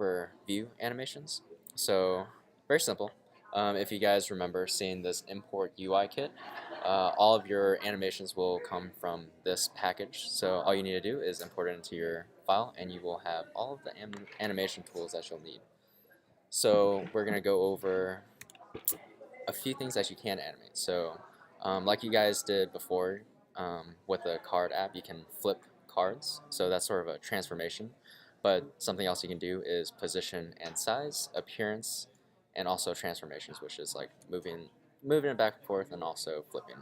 over view animations. So very simple. If you guys remember seeing this import UI kit, all of your animations will come from this package. So all you need to do is import it into your file and you will have all of the animation tools that you'll need. So we're going to go over a few things that you can animate. So like you guys did before with the card app, you can flip cards. So that's sort of a transformation. But something else you can do is position and size, appearance, and also transformations, which is like moving it back and forth and also flipping.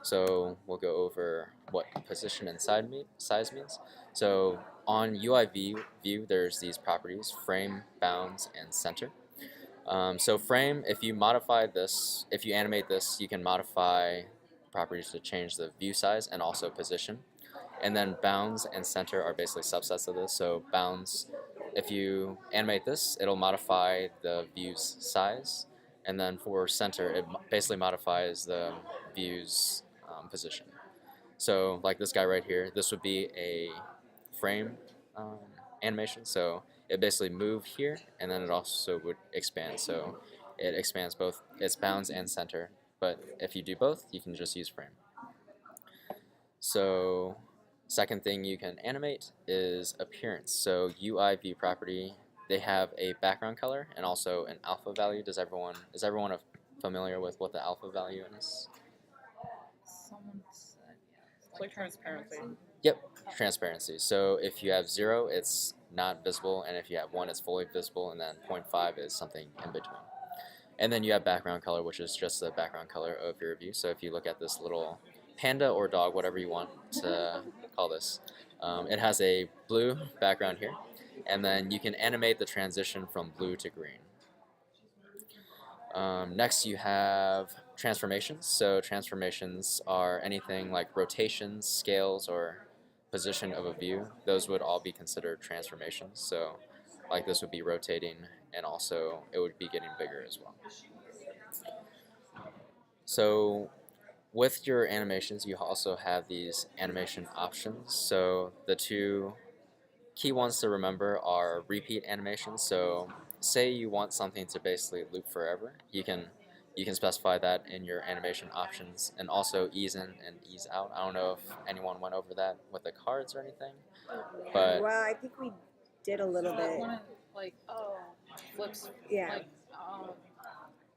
So we'll go over what position and size means. So on UI view, there's these properties: frame, bounds, and center. So frame, if you modify this, if you animate this, you can modify properties to change the view size and also position. And then bounds and center are basically subsets of this. So bounds, if you animate this, it'll modify the view's size. And then for center, it basically modifies the view's position. So like this guy right here, this would be a frame um, animation. So it basically moved here, and then it also would expand. So it expands both its bounds and center. But if you do both, you can just use frame. So second thing you can animate is appearance. So UI view property, they have a background color and also an alpha value. Is everyone familiar with what the alpha value is? Someone said, yeah. It's like transparency. Yep, transparency. So if you have 0, it's not visible, and if you have 1, it's fully visible, and then 0.5 is something in between. And then you have background color, which is just the background color of your view. So if you look at this little panda or dog, whatever you want to call this, it has a blue background here, and then you can animate the transition from blue to green. Next, you have transformations. So transformations are anything like rotations, scales, or position of a view. Those would all be considered transformations. So like this would be rotating, and also it would be getting bigger as well. So with your animations, you also have these animation options. So the two key ones to remember are repeat animations. So say you want something to basically loop forever, you can specify that in your animation options, and also ease in and ease out. I don't know if anyone went over that with the cards or anything, but Well, I think we did a little bit. One of, like, flips, Yeah. like,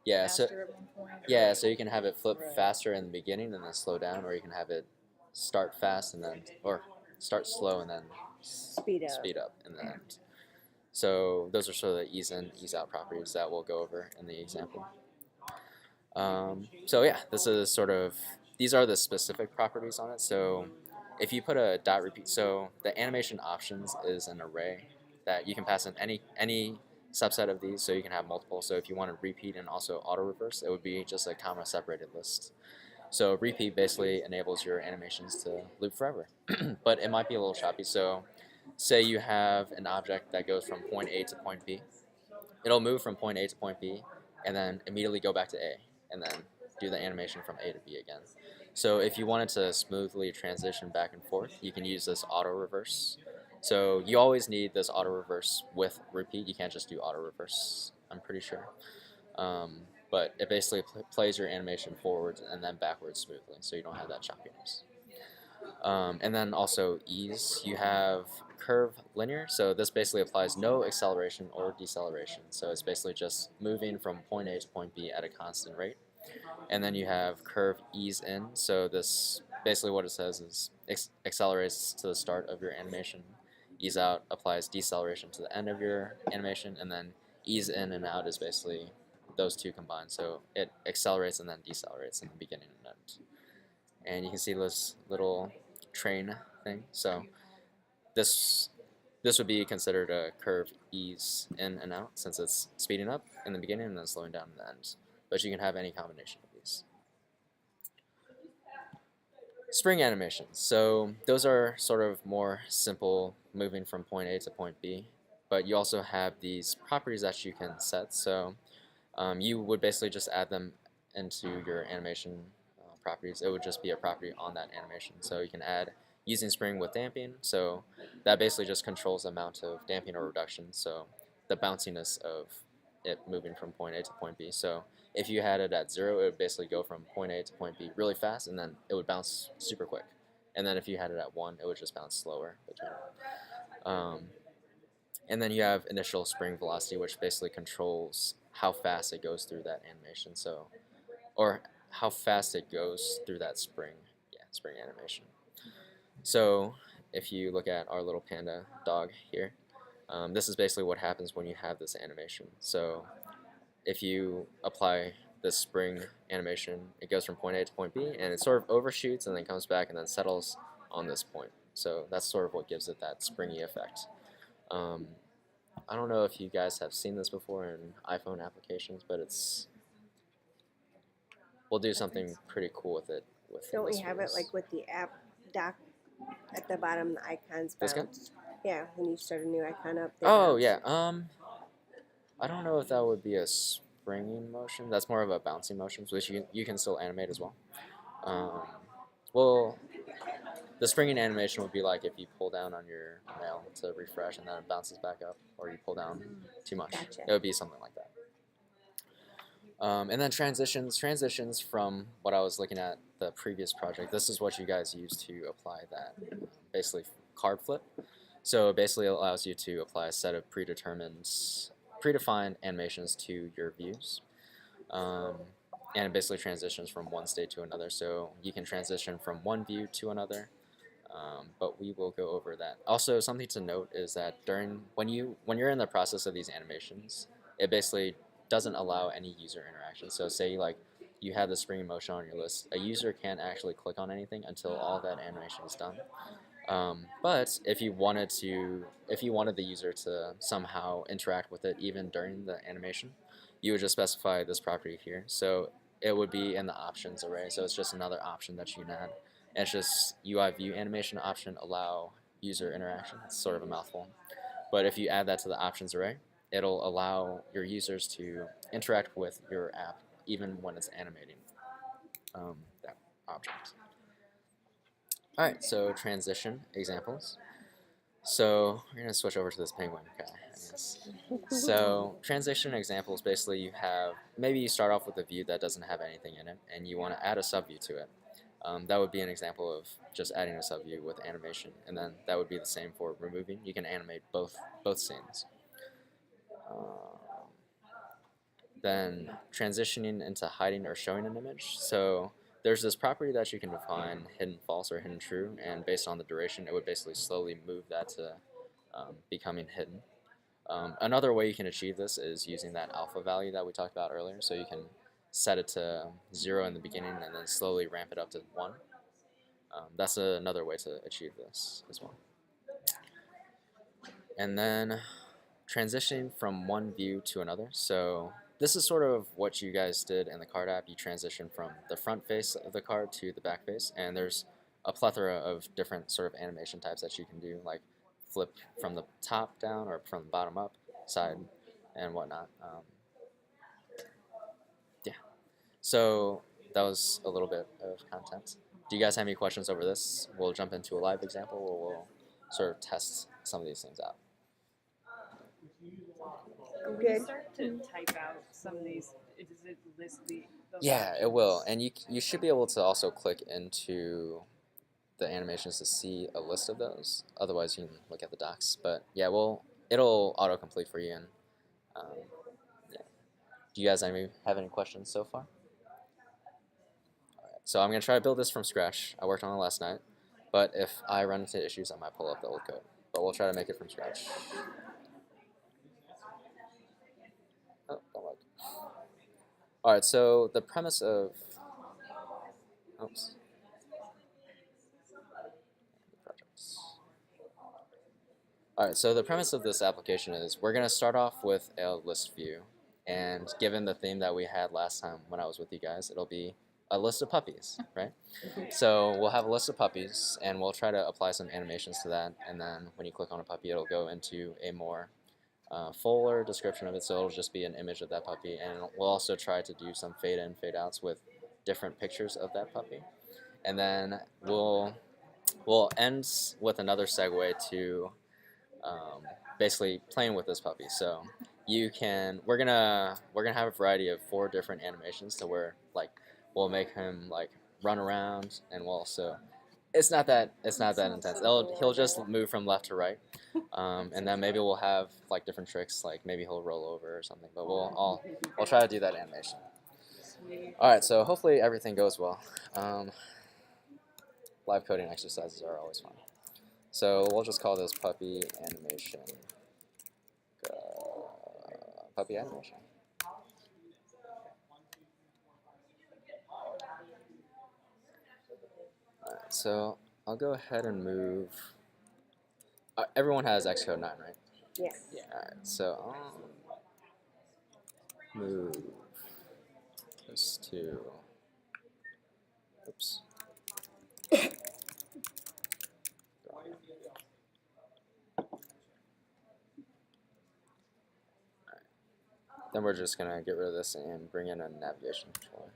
yeah, so faster at one point. yeah, so you can have it flip Right. faster in the beginning and then slow down, or you can have it start fast and then, or start slow and then Speed up. in the end. So those are sort of the ease in, ease out properties that we'll go over in the example. So yeah, these are the specific properties on it. So if you put a dot repeat, so the animation options is an array that you can pass in any subset of these, so you can have multiple. So if you want to repeat and also auto reverse, it would be just a comma separated list. So repeat basically enables your animations to loop forever, but it might be a little choppy. So say you have an object that goes from point A to point B, it'll move from point A to point B and then immediately go back to A and then do the animation from A to B again. So if you wanted to smoothly transition back and forth, you can use this auto reverse. So you always need this auto reverse with repeat. You can't just do auto reverse, I'm pretty sure. But it basically plays your animation forwards and then backwards smoothly, so you don't have that choppiness. And then also ease, you have curve linear, so this basically applies no acceleration or deceleration. So it's basically just moving from point A to point B at a constant rate. And then you have curve ease in, so this basically what it says is accelerates to the start of your animation. Ease out applies deceleration to the end of your animation, and then ease in and out is basically those two combined. So it accelerates and then decelerates in the beginning and end. And you can see this little train thing. So this would be considered a curve ease in and out, since it's speeding up in the beginning and then slowing down in the end. But you can have any combination of these. Spring animations. So those are sort of more simple, moving from point A to point B. But you also have these properties that you can set. So you would basically just add them into your animation properties. It would just be a property on that animation. So you can add using spring with damping. So that basically just controls the amount of damping or reduction. So the bounciness of it moving from point A to point B. So if you had it at 0, it would basically go from point A to point B really fast, and then it would bounce super quick. And then if you had it at 1, it would just bounce slower between it. And then you have initial spring velocity, which basically controls how fast it goes through that animation. So, or how fast it goes through that spring animation. So if you look at our little panda dog here, this is basically what happens when you have this animation. So if you apply the spring animation, it goes from point A to point B, and it sort of overshoots and then comes back and then settles on this point. So that's sort of what gives it that springy effect. I don't know if you guys have seen this before in iPhone applications, but we'll do something pretty cool with it. Don't we have it like with the app dock at the bottom, the icons This guy? bounce? Yeah, when you start a new icon up. They Oh bounce. yeah. I don't know if that would be a springing motion. That's more of a bouncing motion, which you can still animate as well. Well, the springing animation would be like if you pull down on your nail to refresh and then it bounces back up, or you pull down too much. Gotcha. It would be something like that. And then transitions from what I was looking at the previous project. This is what you guys use to apply that basically card flip. So it basically allows you to apply a set of predefined animations to your views. And it basically transitions from one state to another. So you can transition from one view to another. But we will go over that. Also, something to note is that when you're in the process of these animations, it basically doesn't allow any user interaction. So say like you have the spring motion on your list, a user can't actually click on anything until all that animation is done. But if you wanted the user to somehow interact with it even during the animation, you would just specify this property here. So it would be in the options array. So it's just another option that you can add. And it's just UI view animation option allow user interaction. It's sort of a mouthful. But if you add that to the options array, it'll allow your users to interact with your app even when it's animating that object. Alright, so transition examples. So we're going to switch over to this penguin guy, I guess. So transition examples, basically maybe you start off with a view that doesn't have anything in it, and you want to add a subview to it. That would be an example of just adding a subview with animation, and then that would be the same for removing. You can animate both scenes. Then transitioning into hiding or showing an image. So there's this property that you can define, hidden false or hidden true, and based on the duration, it would basically slowly move that to becoming hidden. Another way you can achieve this is using that alpha value that we talked about earlier. So you can set it to 0 in the beginning and then slowly ramp it up to 1. That's another way to achieve this as well. And then transitioning from one view to another. So this is sort of what you guys did in the card app. You transition from the front face of the card to the back face, and there's a plethora of different sort of animation types that you can do, like flip from the top down or from the bottom up, side, and whatnot. Yeah. So that was a little bit of content. Do you guys have any questions over this? We'll jump into a live example, or we'll sort of test some of these things out. When you start to type out some of these, does it list those Yeah, options? it will, and you should be able to also click into the animations to see a list of those. Otherwise, you can look at the docs. But yeah, it'll autocomplete for you. And yeah. Do you guys have any questions so far? All right, so I'm gonna try to build this from scratch. I worked on it last night, but if I run into issues, I might pull up the old code. But we'll try to make it from scratch. Oh, don't look. All right, so the premise of Alright, so the premise of this application is we're going to start off with a list view, and given the theme that we had last time when I was with you guys, it'll be a list of puppies, right? So we'll have a list of puppies, and we'll try to apply some animations to that, and then when you click on a puppy, it'll go into a more fuller description of it, so it'll just be an image of that puppy, and we'll also try to do some fade in, fade outs with different pictures of that puppy, and then we'll end with another segue to basically playing with this puppy. So you can we're gonna have a variety of 4 different animations to where like we'll make him like run around, and we'll also it's not that intense. He'll just move from left to right, and then maybe we'll have like different tricks, like maybe he'll roll over or something. But we'll try to do that animation. Sweet. All right, so hopefully everything goes well. Live coding exercises are always fun. So we'll just call this puppy animation. Puppy animation. Alright, so I'll go ahead and move. Everyone has Xcode 9, right? Yes. Yeah. Alright, so I'll move this to. Oops. Then we're just gonna get rid of this and bring in a navigation controller.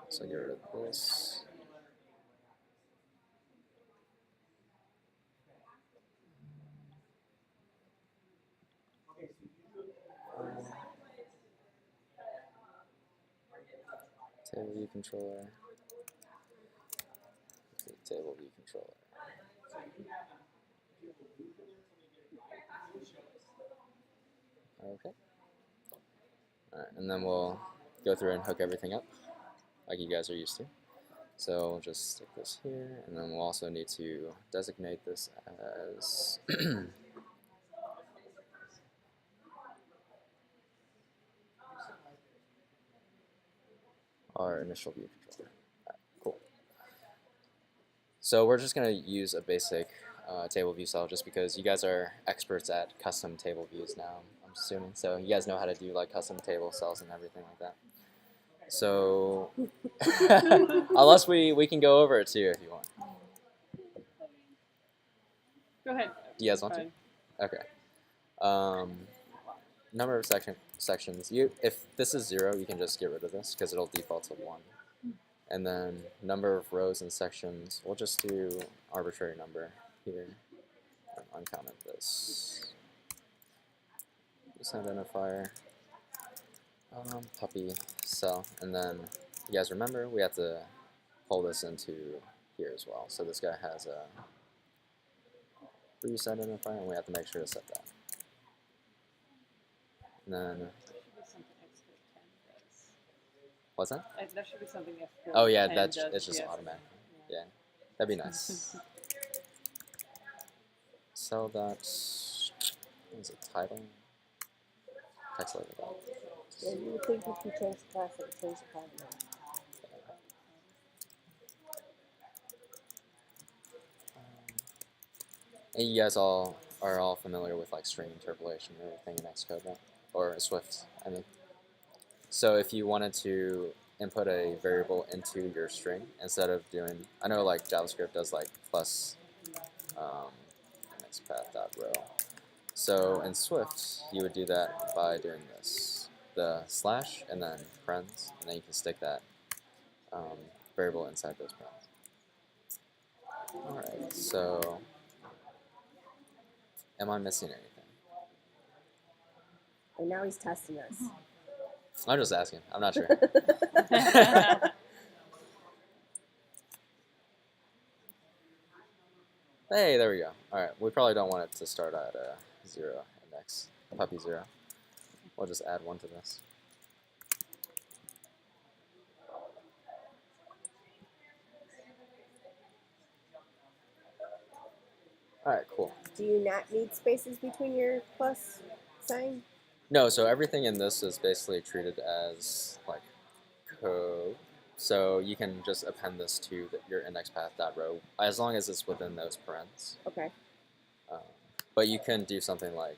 So get rid of this. Table view controller. Table view controller. Okay. Alright, and then we'll go through and hook everything up like you guys are used to. So we'll just stick this here, and then we'll also need to designate this as our initial view controller. Alright, cool. So we're just going to use a basic table view cell just because you guys are experts at custom table views now, I'm assuming. So you guys know how to do like custom table cells and everything like that. So unless we can go over it too if you want. Go ahead. Do you guys want to? Fine. Okay. Number of sections. If this is 0, you can just get rid of this because it'll default to 1. And then number of rows and sections, we'll just do arbitrary number here. And uncomment this. This identifier. Puppy cell. And then you guys remember we have to pull this into here as well. So this guy has a Bruce identifier, and we have to make sure to set that. And then, There should be something Xcode 10 does. what's that? There should be something Xcode Oh yeah, 10 that's does, it's just yes. automatic. Yeah, that'd be nice. Cell dot. What is it? Title. Text label dot. Yeah, you would think if you change the class, it would change the pattern. And you guys all are all familiar with like string interpolation and everything in Xcode, right? Or Swift, I mean. So if you wanted to input a variable into your string instead of doing, I know like JavaScript does like plus nextpath.row. So in Swift, you would do that by doing this, the slash and then parens, and then you can stick that variable inside those parens. All right, so am I missing anything? And now he's testing us. I'm just asking. I'm not sure. Hey, there we go. All right, we probably don't want it to start at 0 index, puppy 0. We'll just add 1 to this. All right, cool. Do you not need spaces between your plus sign? No, so everything in this is basically treated as like code. So you can just append this to your index path.row as long as it's within those parens. Okay. But you can do something like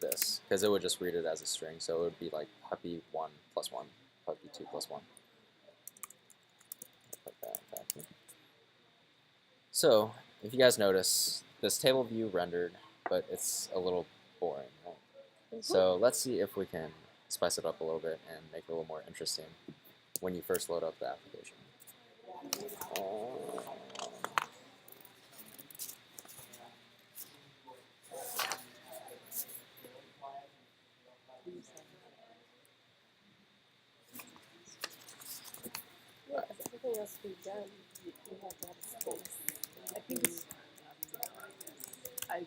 this because it would just read it as a string. So it would be like puppy 1 plus 1, puppy 2 plus 1. Put that back here. So if you guys notice, this table view rendered, but it's a little boring, right? So let's see if we can spice it up a little bit and make it a little more interesting. when you first load up the application. Yeah, because everything else we done, you have to have space. I think it's. I.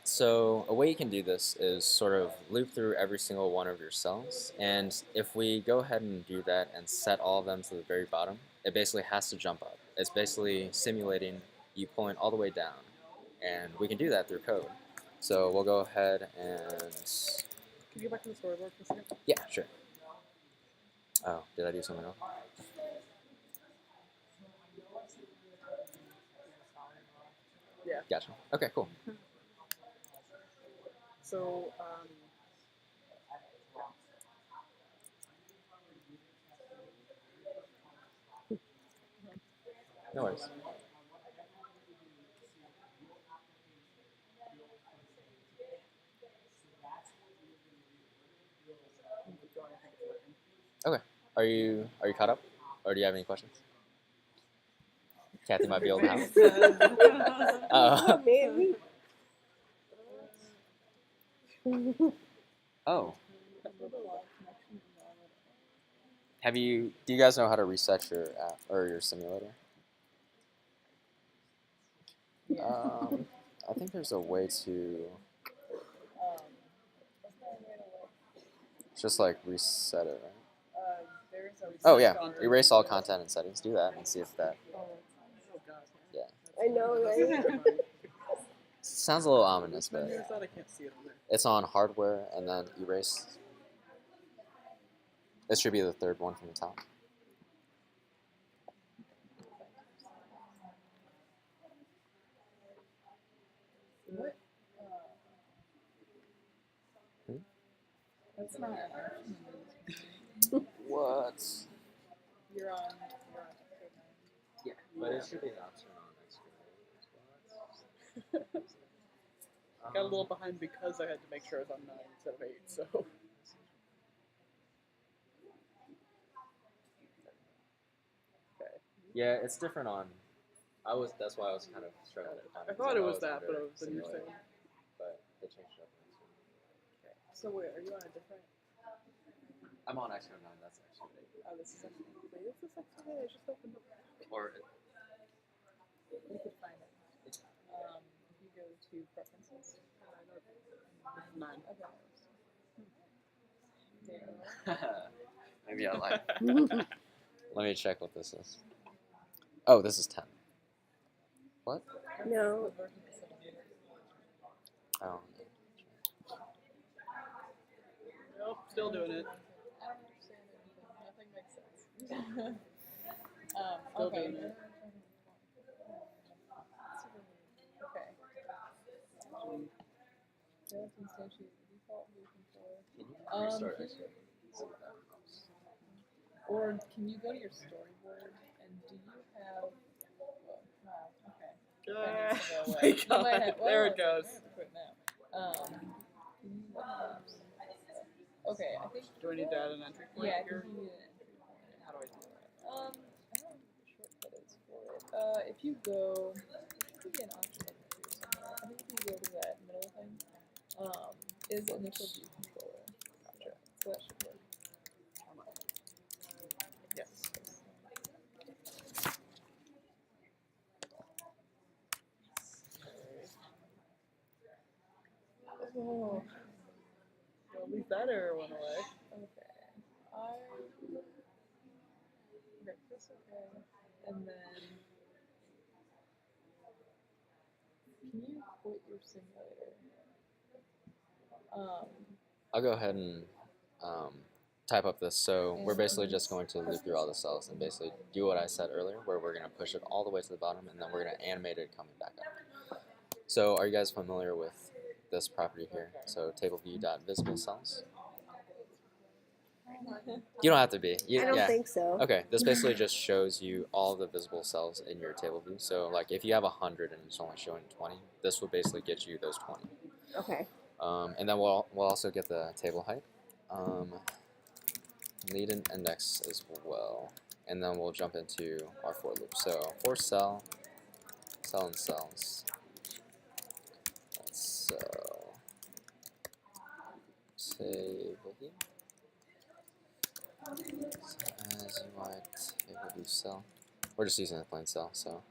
So a way you can do this is sort of loop through every single one of your cells, and if we go ahead and do that and set all of them to the very bottom, it basically has to jump up. It's basically simulating you pulling all the way down, and we can do that through code. So we'll go ahead and Can you go back to the storyboard for a second? yeah, sure. Oh, did I do something else? Yeah. Gotcha. Okay, cool. So, No worries. Okay. Are you caught up, or do you have any questions? Kathy might be able to help. Maybe. Oh. Do you guys know how to reset your app or your simulator? I think there's a way to just like reset it, right? there's a Oh yeah, erase all content and settings. Do that and see if that. Oh god. Yeah. I know, right? Sounds a little ominous, but There's that I can't see it on there. it's on hardware and then erase. It should be the third one from the top. What? Hmm? That's not an option. What? You're on. Yeah, but it should be an option on I got a little behind because I had to make sure I was on 9 instead of 8, so. Okay. Yeah, it's different on. That's why I was kind of struggling to find I thought it was that, but it was the new simulator, thing. but they changed it up. Okay. So wait, are you on a different? I'm on Xcode 9. That's Xcode 8. Oh, this is actually. Wait, this is actually. I just opened up. Or You could find it. If you go to preferences. 9. Okay. maybe I lied. Let me check what this is. Oh, this is 10. What? No. Oh. Nope, still doing it. I don't understand anything. Nothing makes sense. Still okay. doing it. Okay. Don't instantiate the default version for. Can you Um, restart can Xcode? See what that helps. Or can you go to your storyboard and do you have? Wow. Okay. That needs to go away. My You might God, have- there well, it goes. I have to quit now. Can you okay, I think. Do I need to add an entry point Yeah, I here? think you need an entry point. How do I do that? I don't know what the shortcut is for it. If you go, there should be an option up here somewhere. I think if you go to that middle thing, is initial view controller. Gotcha. So that should work. Yes. Oh. Well, at least that error went away. Okay. Okay, press okay, and then can you quit your simulator? I'll go ahead and type up this. So we're basically just going to loop through all the cells and basically do what I said earlier, where we're going to push it all the way to the bottom, and then we're going to animate it coming back up. So are you guys familiar with this property here? So table view dot visible cells. You don't have to be. I don't yeah. think so. Okay, this basically just shows you all the visible cells in your table view. So like if you have 100 and it's only showing 20, this will basically get you those 20. Okay. And then we'll also get the table height, lead and index as well. And then we'll jump into our for loop. So for cell and cells. So table view. As UI table view cell. We're just using a plain cell, so.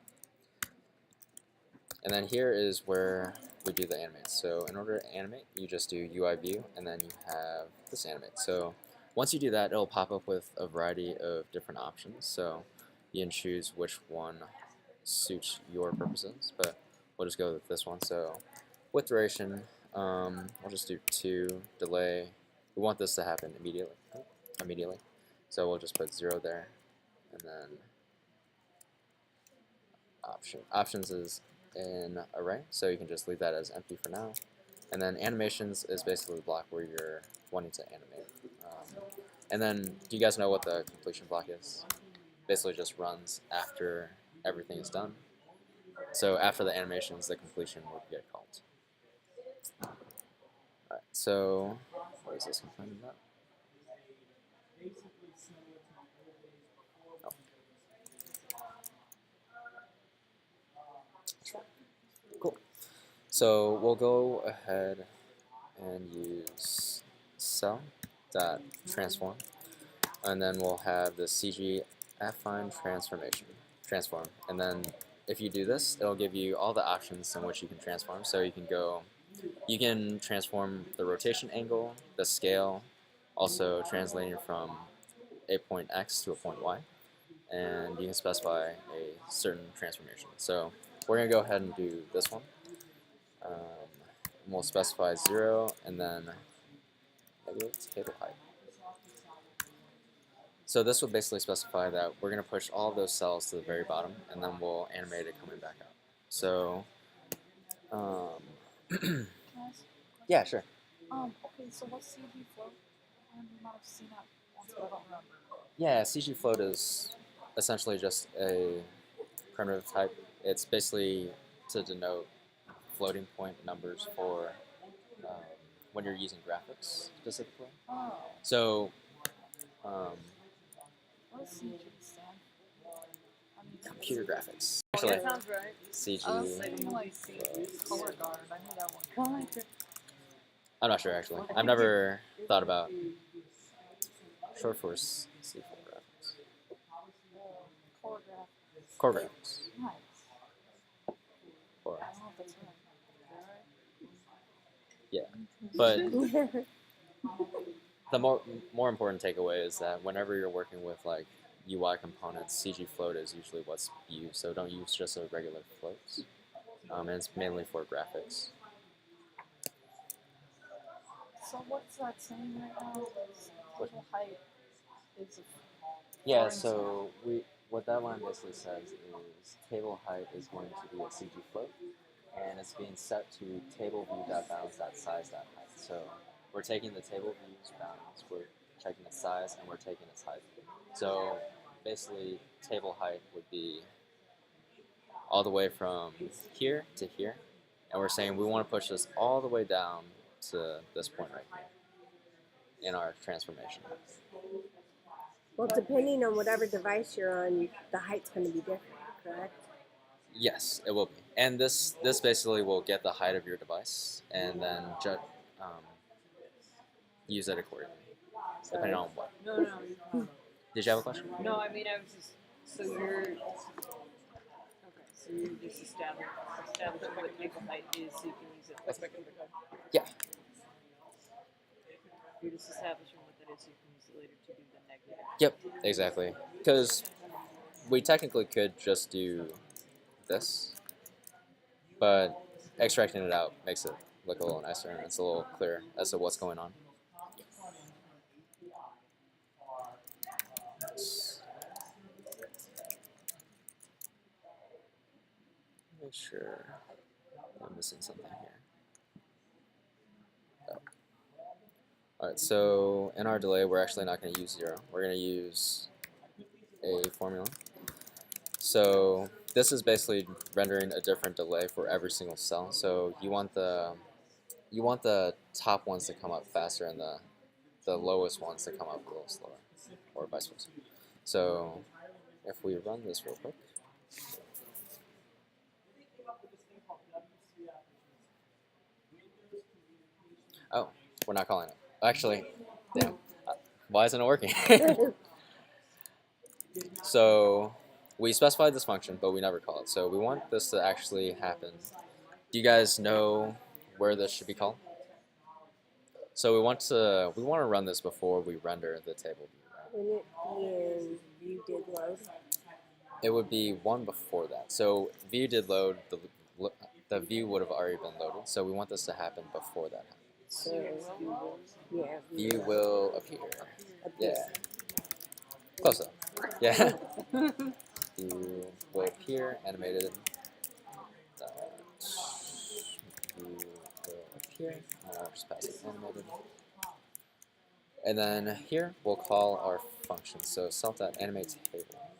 And then here is where we do the animate. So in order to animate, you just do UI view, and then you have this animate. So once you do that, it'll pop up with a variety of different options. So you can choose which one suits your purposes, but we'll just go with this one. So with duration, we'll just do 2, delay. We want this to happen immediately. So we'll just put 0 there, and then options is an array, so you can just leave that as empty for now. And then animations is basically the block where you're wanting to animate. And then, do you guys know what the completion block is? Basically just runs after everything is done. So after the animations, the completion would get called. Alright, so what is this complaining about? Oh. Cool. So we'll go ahead and use cell.transform, and then we'll have the CG affine transform, and then if you do this, it'll give you all the options in which you can transform. So you can transform the rotation angle, the scale, also translating from a point X to a point Y, and you can specify a certain transformation. So we're going to go ahead and do this one. We'll specify 0 and then table height. So this will basically specify that we're going to push all of those cells to the very bottom, and then we'll animate it coming back up. So, Can I ask a yeah, sure. okay, so what's CG float? I might have seen that once, but I don't remember. Yeah, CG float is essentially just a primitive type. It's basically to denote floating point numbers for when you're using graphics specifically. Oh, So, what does CG stand for? I mean, computer graphics. Yeah, Actually, sounds right. CG. I was thinking like CG, color guard. I knew that one. Well, I could. I'm not sure actually. I've never thought about short for C4 graphics. Color graph. Core graphics. Nice. Or, I don't know if that's right. but the more important takeaway is that whenever you're working with like UI components, CG float is usually what's used. So don't use just a regular floats. And it's mainly for graphics. So what's that saying right now? Table height is. Yeah. Foreign So what that line basically says is table height is going to be a CG float, and it's being set to table view.bounds.size.height. So we're taking the table view's bounds, we're checking its size, and we're taking its height. So basically, table height would be all the way from here to here, and we're saying we want to push this all the way down to this point right here in our transformation. Well, depending on whatever device you're on, the height's going to be different, correct? Yes, it will be. And this basically will get the height of your device and then use it accordingly, depending on what. No, no, no. Did you have a question? No, I mean, I was just, so you're, okay, so you're just establishing what table height is so you can use it. That's Yeah. You're just establishing what that is so you can use it later to do the negative. Yep, exactly. Because we technically could just do this, but extracting it out makes it look a little nicer and it's a little clearer as to what's going on. Make sure I'm missing something here. Oh. Alright, so in our delay, we're actually not going to use 0. We're going to use a formula. So this is basically rendering a different delay for every single cell. So you want the top ones to come up faster and the lowest ones to come up a little slower, or vice versa. So if we run this real quick. Oh, we're not calling it. Actually, damn. Why isn't it working? So we specified this function, but we never call it. So we want this to actually happen. Do you guys know where this should be called? So we want to run this before we render the table view. Right? Wouldn't it be in view did load? It would be one before that. So view did load, the view would have already been loaded. So we want this to happen before that happens. So, yeah. View will appear. Appear. Yeah. Close up. Yeah. View will appear, animated. View will appear. I'll just pass it animated. And then here we'll call our function. So self.animate table.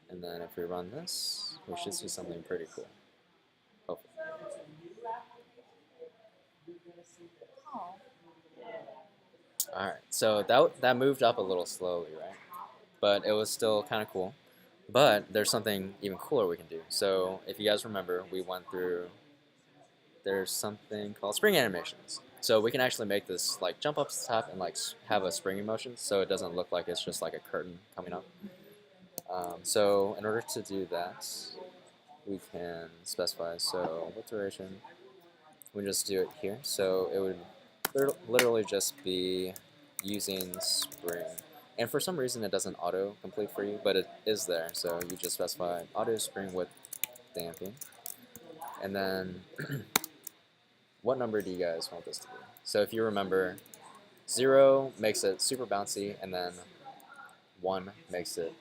And then if we run this, we should see something pretty cool. Hopefully. Alright, so that moved up a little slowly, right? But it was still kind of cool. But there's something even cooler we can do. So if you guys remember, we went through, there's something called spring animations. So we can actually make this like jump up to the top and like have a springy motion, so it doesn't look like it's just like a curtain coming up. So in order to do that, we can specify, so with duration, we just do it here. So it would literally just be using spring. And for some reason it doesn't auto-complete for you, but it is there. So you just specify auto spring with damping. And then what number do you guys want this to be? So if you remember, 0 makes it super bouncy, and then 1 makes it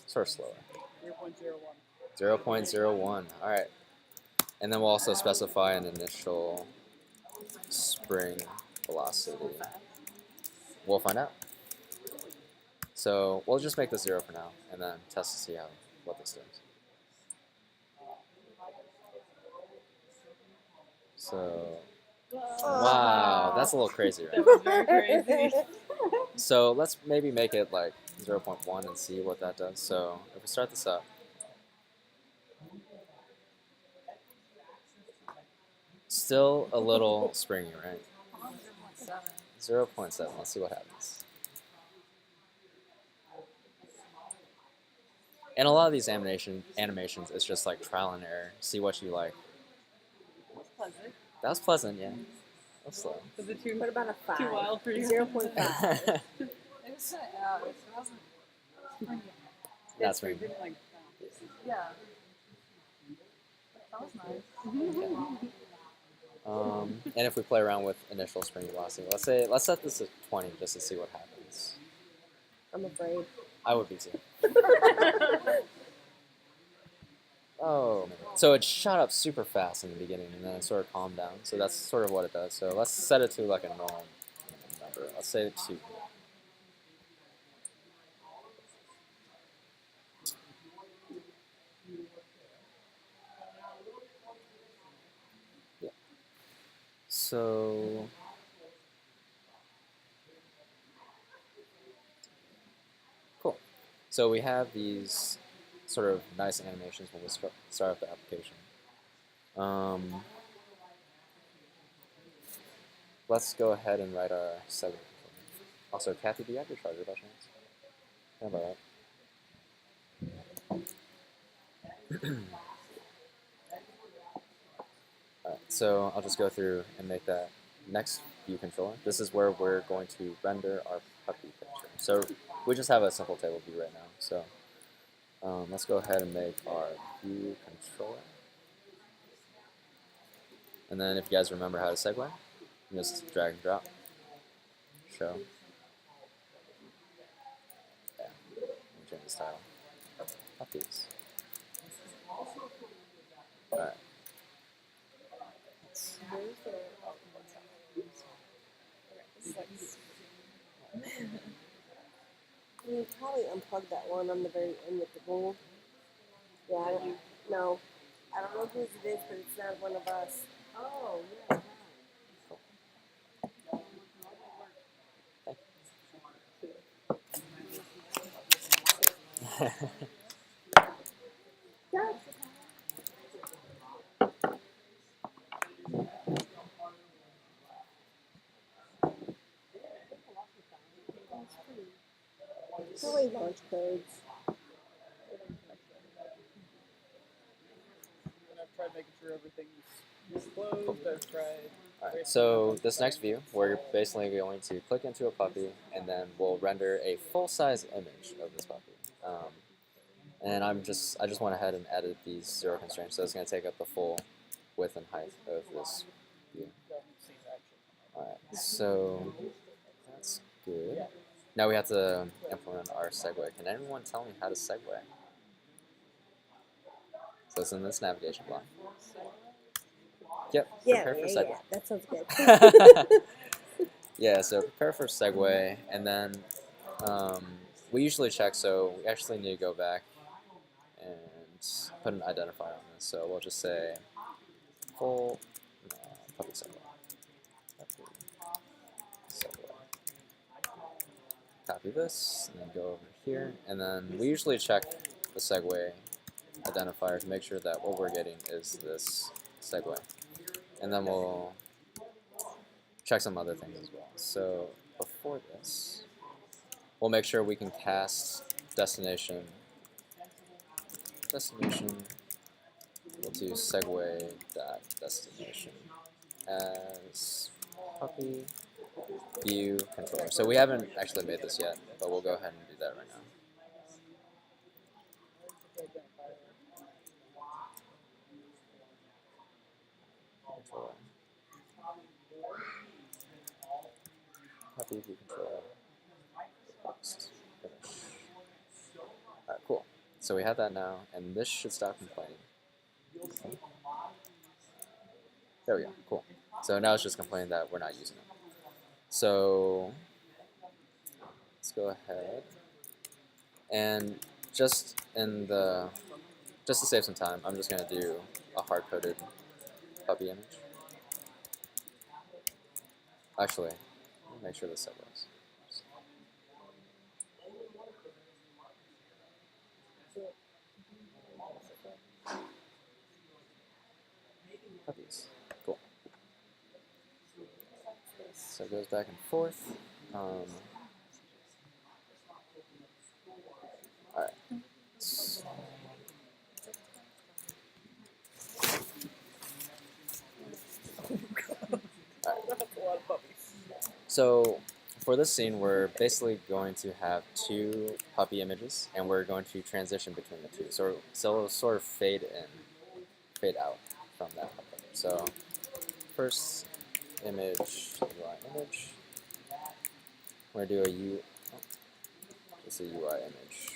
sort of slower. 0.01. 0.01. All right. And then we'll also specify an initial spring velocity. We'll find out. So we'll just make this 0 for now, and then test to see what this does. So, wow, that's a little crazy, right? That was very crazy. So let's maybe make it like 0.1 and see what that does. So if we start this up, still a little springy, right? 0.7. Let's see what happens. And a lot of these animations, it's just like trial and error. See what you like. That's pleasant. That was pleasant, yeah. That's slow. Was it too What about a 5? too wild for you? 0.5. It was it wasn't springy. That's right. right. Didn't like Yeah. That was nice. And if we play around with initial spring velocity, let's set this at 20 just to see what happens. I'm afraid. I would be too. Oh, man. So it shot up super fast in the beginning, and then it sort of calmed down. So that's sort of what it does. So let's set it to like a normal number. Let's say 2. Yeah. So cool. So we have these sort of nice animations when we start up the application. Let's go ahead and write our segment. Also, Kathy, do you have your charger by chance? How about that? Alright, so I'll just go through and make that next view controller. This is where we're going to render our puppy picture. So we just have a simple table view right now. So let's go ahead and make our view controller. And then if you guys remember how to segue, you just drag and drop, show. Yeah, change the style. Puppies. Alright. Where's the optimal time? Okay, this is like unplug that one on the very end with the gold. Yeah, I don't, no. I don't know whose it is, but it's not one of us. Oh, yeah. Probably launch codes. And I've tried making sure everything's closed. I've tried. Alright, so this next view, we're basically going to click into a puppy, and then we'll render a full-size image of this puppy. And I just went ahead and added these 0 constraints, so it's going to take up the full width and height of this view. Alright, so that's good. Now we have to implement our segue. Can anyone tell me how to segue? So it's in this navigation block. Yep, Yeah, prepare for yeah, segue. yeah. That sounds good. Yeah, so prepare for segue, and then we usually check, so we actually need to go back and put an identifier on this. So we'll just say full puppy segue. Puppy segue. Copy this, and then go over here, and then we usually check the segue identifier to make sure that what we're getting is this segue. And then we'll check some other things as well. So before this, we'll make sure we can cast destination. We'll do segue dot destination as puppy view controller. So we haven't actually made this yet, but we'll go ahead and do that right now. Controller. Puppy view controller. Next. Finish. Alright, cool. So we have that now, and this should stop complaining. Okay. There we go, cool. So now it's just complaining that we're not using it. So let's go ahead and just to save some time, I'm just gonna do a hard-coded puppy image. Actually, let me make sure this segues. Puppies. Cool. So it goes back and forth. Alright. So for this scene, we're basically going to have 2 puppy images, and we're going to transition between the 2. So it'll sort of fade in, fade out from that puppy. So first image, UI image. We're going to do just a UI image.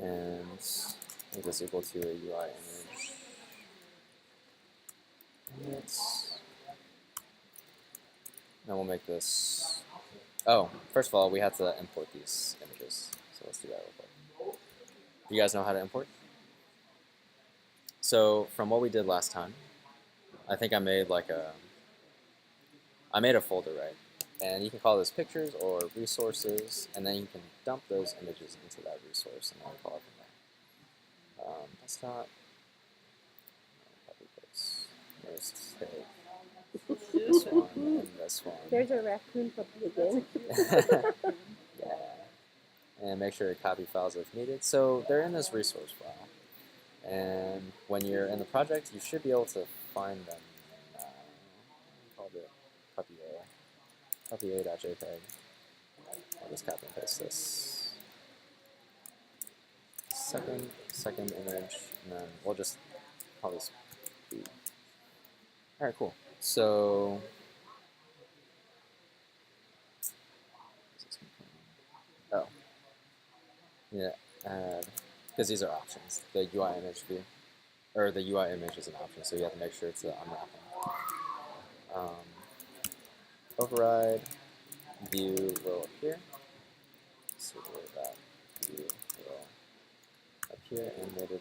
And make this equal to a UI image. Then we'll make this. Oh, first of all, we have to import these images. So let's do that real quick. Do you guys know how to import? So from what we did last time, I think I made a folder, right? And you can call this pictures or resources, and then you can dump those images into that resource, and then call it from there. Desktop. Copy paste. Let's take this one and this one. There's a raccoon puppy again. Yeah. And make sure to copy files if needed. So they're in this resource file. And when you're in the project, you should be able to find them. Called it puppy a.jpg. I'll just copy and paste this. Second image, and then we'll just call this B. Alright, cool. So yeah, add, because these are options. The UI image view, or the UI image is an option, so you have to make sure it's unwrapping. Override view row up here. see where that view will appear animated.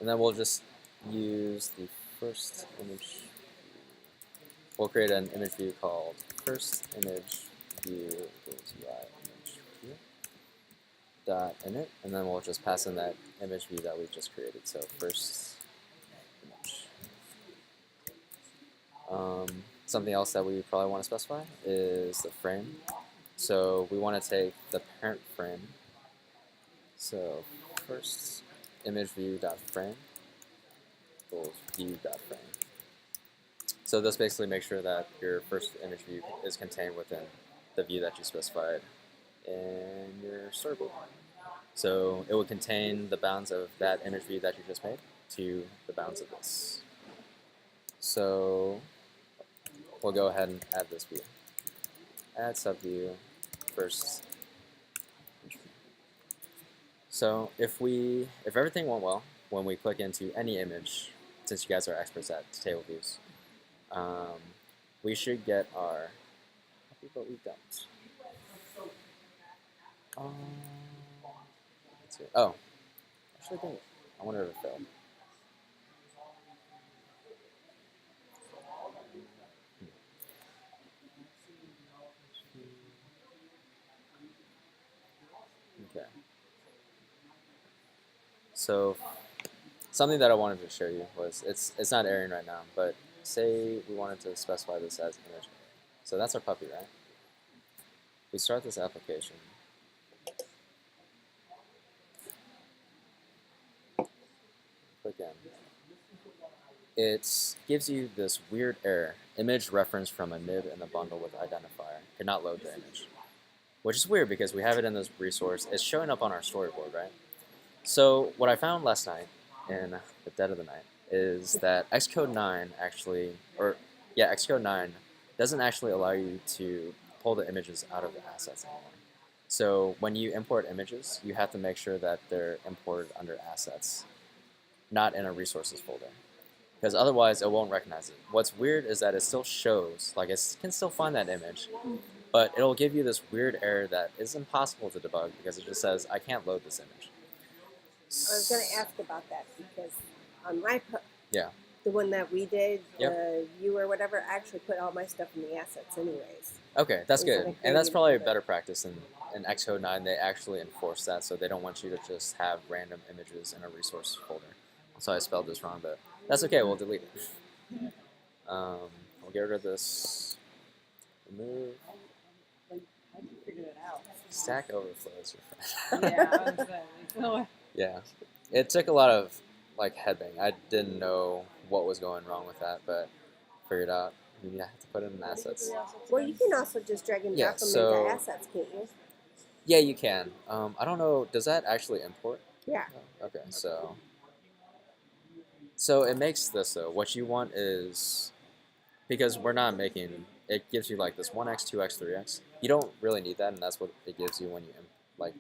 And then we'll just use the first image. We'll create an image view called first image view equals UI image view dot init, and then we'll just pass in that image view that we just created. So first image. Something else that we probably want to specify is the frame. So we want to take the parent frame. So first image view dot frame equals view dot frame. So this basically makes sure that your first image view is contained within the view that you specified in your storyboard. So it will contain the bounds of that image view that you just made to the bounds of this. So we'll go ahead and add this view. Add subview first. So if everything went well when we click into any image, since you guys are experts at table views, we should get our copy, but we don't. Let's see. Oh, actually, dang it. I wonder if it failed. Okay. So something that I wanted to show you was it's not airing right now, but say we wanted to specify this as image. So that's our puppy, right? We start this application. Click in. It gives you this weird error. Image reference from a nib in the bundle with identifier. Cannot load the image. Which is weird because we have it in this resource. It's showing up on our storyboard, right? So what I found last night in the dead of the night is that Xcode 9 Xcode 9 doesn't actually allow you to pull the images out of the assets anymore. So when you import images, you have to make sure that they're imported under assets, not in a resources folder. Because otherwise it won't recognize it. What's weird is that it still shows, like it can still find that image, but it'll give you this weird error that is impossible to debug because it just says, I can't load this image. I was going to ask about that because on my Yeah. the one that we did, Yep. the view or whatever, I actually put all my stuff in the assets anyways. Okay, that's Is it good. a And that's creative probably a folder? better practice in Xcode 9. They actually enforce that, so they don't want you to just have random images in a resource folder. So I spelled this wrong, but that's okay. We'll delete it. We'll get rid of this. Remove. How'd you figure that out? Stack Overflow is your friend. Yeah, I was saying. So, Yeah, it took a lot of headbang. I didn't know what was going wrong with that, but figured out you have to put it in assets. Well, you can also just drag and Yeah, drop them so- into assets, can't you? Yeah, you can. I don't know. Does that actually import? Yeah. Okay, so it makes this though. What you want is, because we're not making, it gives you like this 1x, 2x, 3x. You don't really need that, and that's what it gives you when you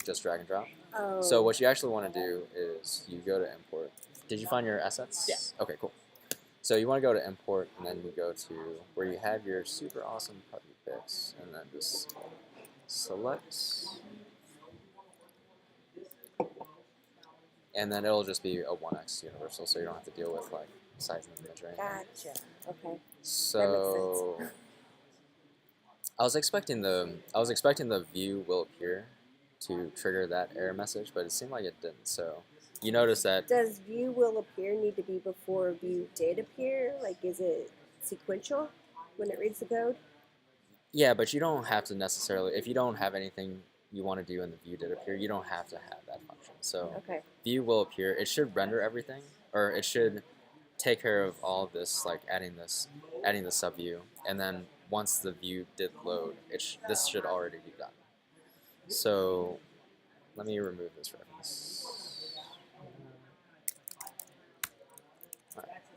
just drag and drop. Oh. So what you actually want to do is you go to import. Did you find your assets? Yeah. Okay, cool. So you want to go to import, and then you go to where you have your super awesome puppy pics, and then just select. And then it'll just be a 1x universal, so you don't have to deal with size and image or anything. Gotcha. Okay. So I was expecting the view will appear to trigger that error message, but it seemed like it didn't. So you notice that Does view will appear need to be before view did appear? Like, is it sequential when it reads the code? yeah, but you don't have to necessarily, if you don't have anything you want to do in the view did appear, you don't have to have that function. So Okay. view will appear. It should render everything, or it should take care of all of this, like adding the subview, and then once the view did load, this should already be done. So let me remove this reference.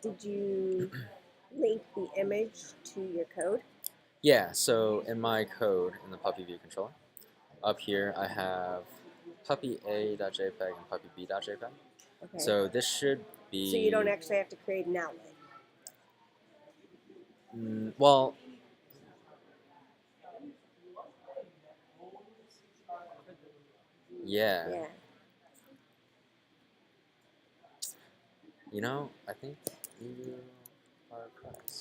Did you link the image to your code? Yeah, so in my code, in the puppy view controller, up here I have puppya.jpg and puppyb.jpg. Okay. So this should be... So you don't actually have to create an outlet. Well, yeah. Yeah. You know, I think you are correct.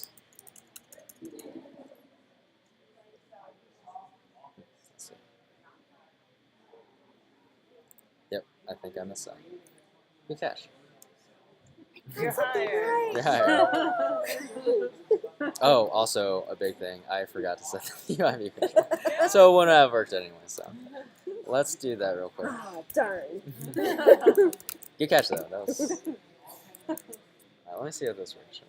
Let's see. Yep, I think I missed that. Good catch. You're hired. You're hired. Oh, also a big thing. I forgot to set the UIV control. So it wouldn't have worked anyway, so let's do that real quick. Ah, darn. Good catch though. That was. Let me see how this works.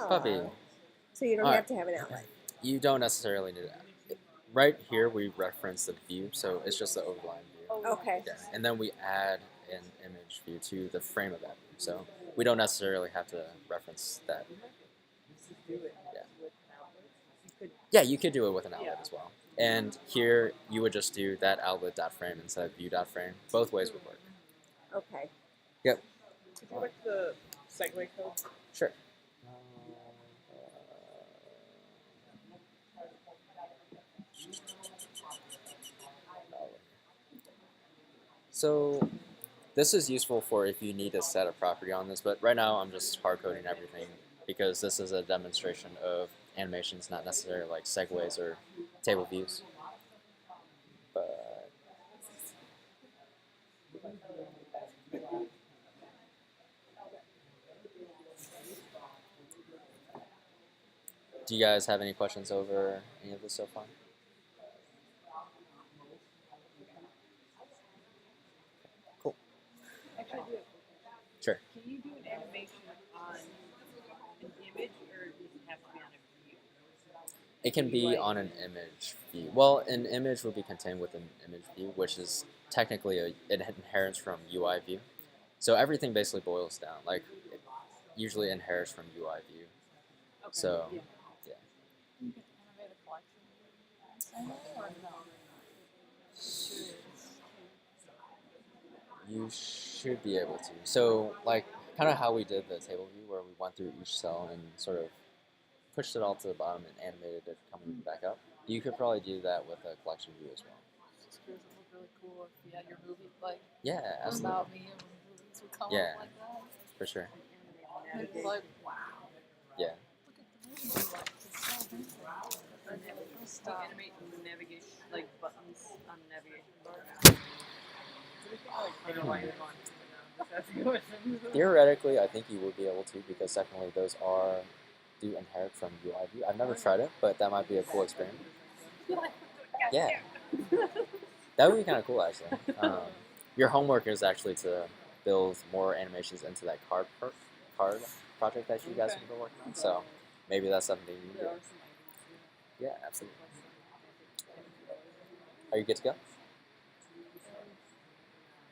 Puppy. Aw. So you don't Alright. have to have an outlet. You don't necessarily need that. Right here we reference the view, so it's just the overlying view. Okay. Yeah, and then we add an image view to the frame of that view. So we don't necessarily have to reference that. Do it Yeah. with an outlet. You could Yeah, you could do it with an outlet Yeah. as well. And here you would just do that outlet dot frame instead of view dot frame. Both ways would work. Okay. Yep. Would you like the segue code? Sure. So this is useful for if you need to set a property on this, but right now I'm just hard coding everything because this is a demonstration of animations, not necessarily like segues or table views. But do you guys have any questions over any of this so far? Cool. Actually, I do. Sure. Can you do an animation on an image, or does it have to be on a view? It can be on an image view. Well, an image will be contained within an image view, which is technically it inherits from UI view. So everything basically boils down. Like it usually inherits from UI view. Okay. So Yeah. yeah. You can animate a collection or no? You should be able to. So, like, kind of how we did the table view, where we went through each cell and sort of pushed it all to the bottom and animated it coming back up. You could probably do that with a collection view as well. Just because it look really cool if you had your movie like Yeah, absolutely, about me and movies would come Yeah. up like that. for sure. And it's like, wow, Yeah, look at the movie. Like, it's so amazing. And then it will Do stop. animate navigation, like buttons on the navigation bar? I don't know why you're going. That's a question. theoretically, I think you would be able to because technically those do inherit from UI view. I've never tried it, but that might be a cool experiment. Yeah, that would be kind of cool actually. Your homework is actually to build more animations into that card project that you guys have been working on. So maybe that's something you can do. Yeah, absolutely. Are you good to go?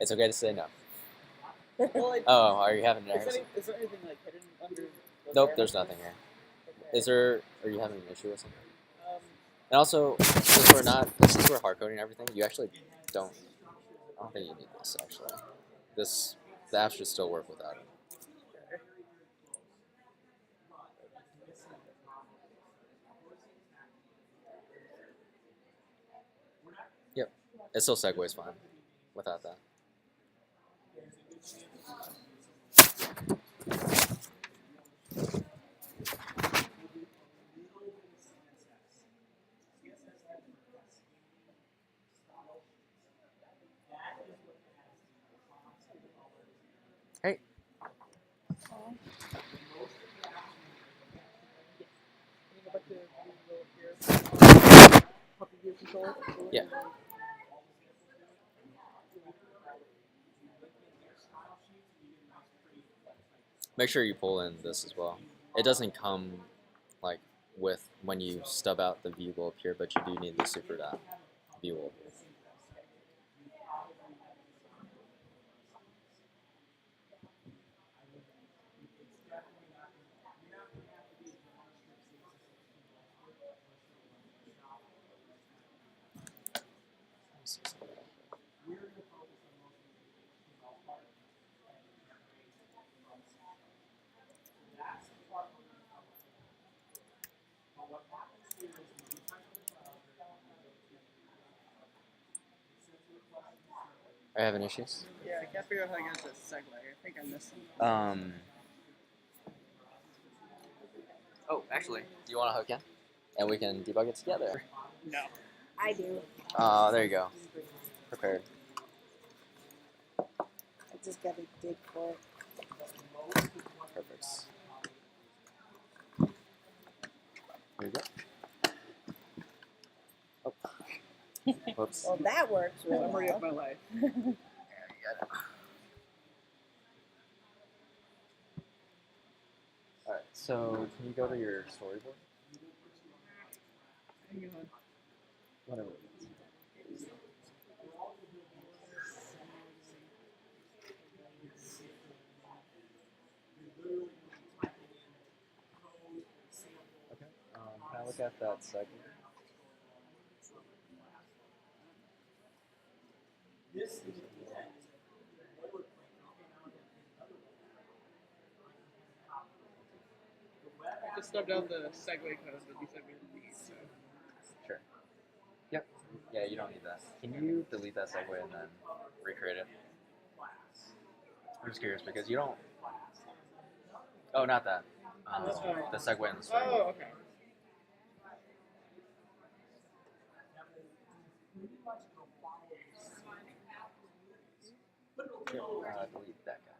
It's okay to say no. Well, like, Oh, are you having an is, error? is there anything like hidden under? the Nope, layer? there's nothing here. Is there? Are you having an issue with something? Um, And also, since we're hard coding everything, you actually don't. I don't think you need this actually. The app should still work without it. Yep, it still segues fine without that. Hey, Oh, can you go back to your puppy view control? yeah. Make sure you pull in this as well. It doesn't come like with when you stub out the view will appear, but you do need the super dot view will appear. Are you having issues? Yeah, I can't figure out how to get this segue. I think I missed something. Oh, actually, do you want to hook in? And we can debug it together. No. I do. There you go. Prepared. I just gotta dig for it. Perfect. There you go. Oh. Whoops. Well, that works really Summary well. of my life. Alright, so can you go to your storyboard? Hang on. Whatever. Okay. Can I look at that segment? I just stubbed out the segue code that you said we didn't need. So. Sure. Yep. Yeah, you don't need that. Can you delete that segue and then recreate it? I'm just curious because you don't. Oh, not that. The segue in the story. Oh, okay. Delete that guy.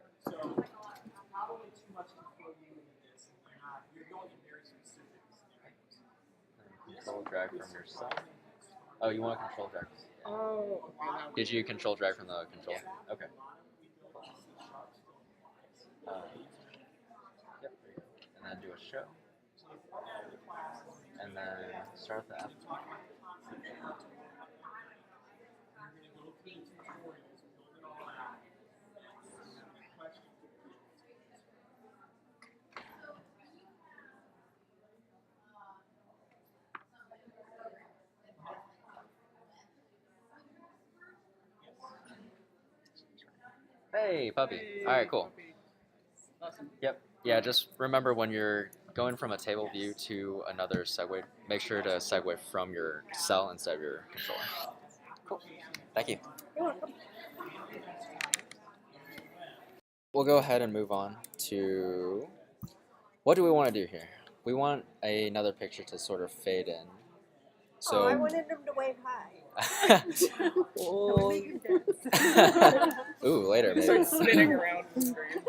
Control drag from yourself. Oh, you want to control drag? Oh, okay. Now Did you control drag from the controller? Okay. Yep. There you go. And then do a show. And then start the app. Hey, puppy. Hey, All right, cool. puppy. Awesome. Yep. Yeah, just remember when you're going from a table view to another segue, make sure to segue from your cell instead of your controller. Cool. Thank you. You're welcome. We'll go ahead and move on to what do we want to do here? We want another picture to sort of fade in. Oh, I So, wanted him to wave hi. ooh, later You maybe. start spinning around the screen.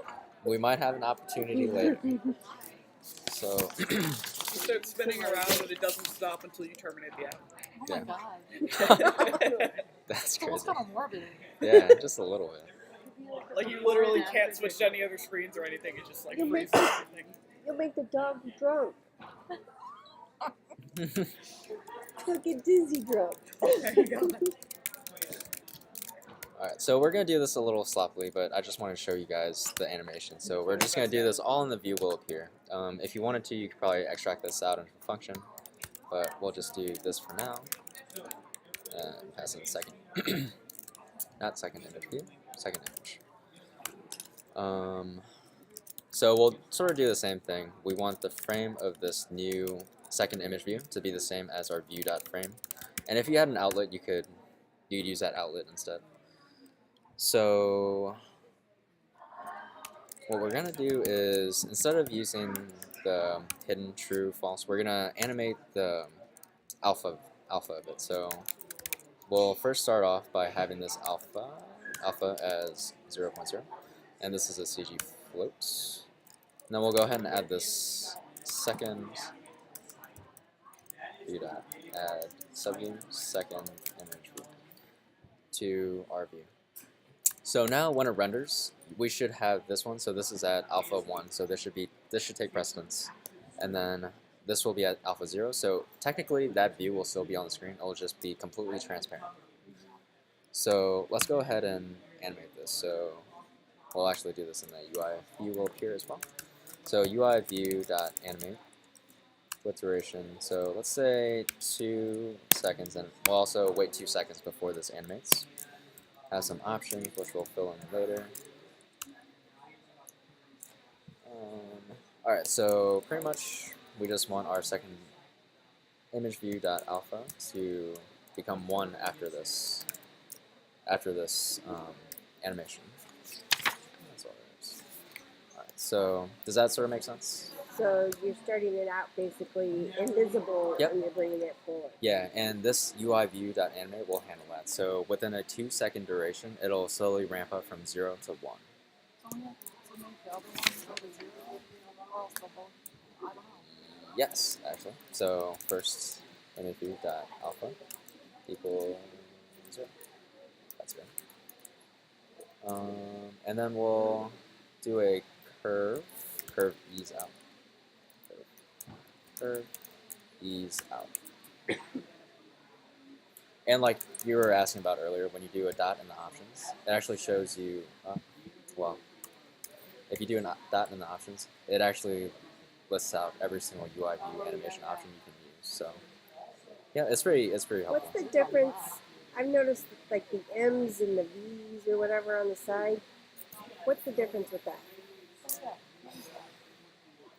We might have an opportunity later. So, You start spinning around and it doesn't stop until you terminate the app. Oh Yeah. my god. that's It's almost crazy. kind of morbid. Yeah, just a little bit. Like you literally can't switch to any other screens or anything. It just like You freezes make- everything. You'll make the dog drunk. He'll get dizzy drunk. There you go. Alright, so we're going to do this a little sloppily, but I just want to show you guys the animation. So we're just going to do this all in the view will appear. If you wanted to, you could probably extract this out into a function, but we'll just do this for now. And pass in second. Not second image view, second image. So we'll sort of do the same thing. We want the frame of this new second image view to be the same as our view.frame. And if you had an outlet, you could use that outlet instead. So what we're gonna do is, instead of using the hidden true false, we're gonna animate the alpha of it. So we'll first start off by having this alpha as 0.0, and this is a CG float. And then we'll go ahead and add this second view dot add subview second image view to our view. So now when it renders, we should have this one. So this is at alpha 1, so this should take precedence. And then this will be at alpha 0. So technically that view will still be on the screen. It will just be completely transparent. So let's go ahead and animate this. So we'll actually do this in the UI view will appear as well. So UI view.animate with duration. So let's say 2 seconds, and we'll also wait 2 seconds before this animates. Has some options which we'll fill in later. Alright, so pretty much we just want our second image view.alpha to become 1 after this after this animation. That's all there is. All right, so does that sort of make sense? So you're starting it out basically invisible Yep. and you're bringing it forward. Yeah, and this UI view.animate will handle that. So within a 2-second duration, it'll slowly ramp up from 0 to 1. Yes, actually. So first, image view.alpha equals 0. That's good. And then we'll do a curve ease out. Curve ease out. And like you were asking about earlier, when you do a dot in the options, it actually shows you, well, if you do a dot in the options, it actually lists out every single UI view animation option you can use. So yeah, it's pretty helpful. What's the difference? I've noticed like the M's and the V's or whatever on the side. What's the difference with that? I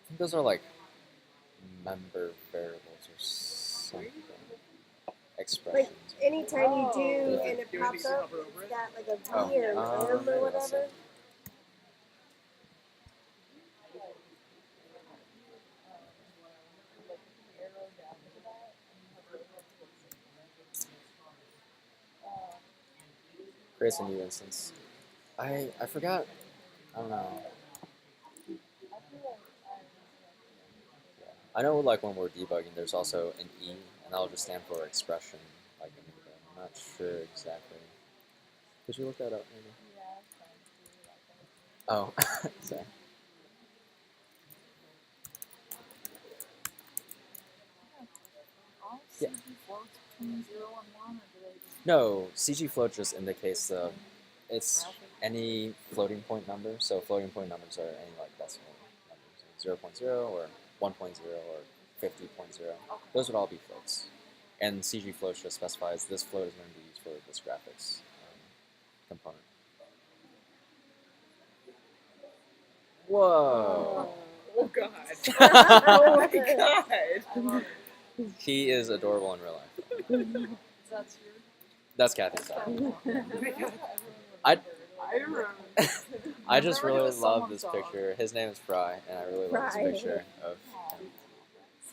think those are like member variables or something. Expressions. Like anytime you do Yeah. and it Do pops you up, hover over it's it? got like a V Oh, or an M or maybe that's whatever. it. Creates a new instance. I forgot. I don't know. I know like when we're debugging, there's also an E, and that'll just stand for expression. Like I'm not sure exactly. Could you look that up maybe? Oh, sorry. Yeah. No, CG float just indicates it's any floating point number. So floating point numbers are any like decimal numbers, 0.0 or 1.0 or 50.0. Those would all be floats. And CG float just specifies this float is going to be used for this graphics component. Whoa! Oh god. Oh my god. He is adorable in real life. That's Kathy's dog. I remember. I just Remember there really was love someone's this dog. picture. His name is Fry, and I really love Fry. this picture of him.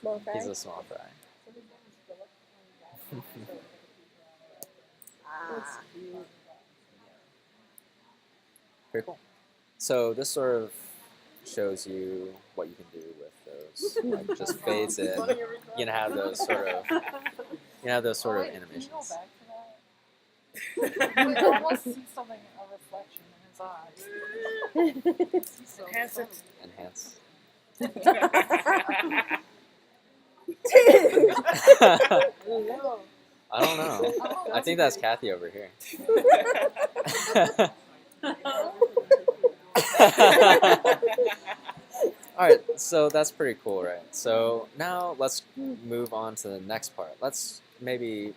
Small fry. He's a small fry. Ah. Pretty cool. So this sort of shows you what you can do with those. Like just fades in. You can have those sort of animations. I almost see something, a reflection in his eyes. So Enhance it. Enhance. I don't know. I think that's Kathy over here. Alright, so that's pretty cool, right? So now let's move on to the next part. Let's maybe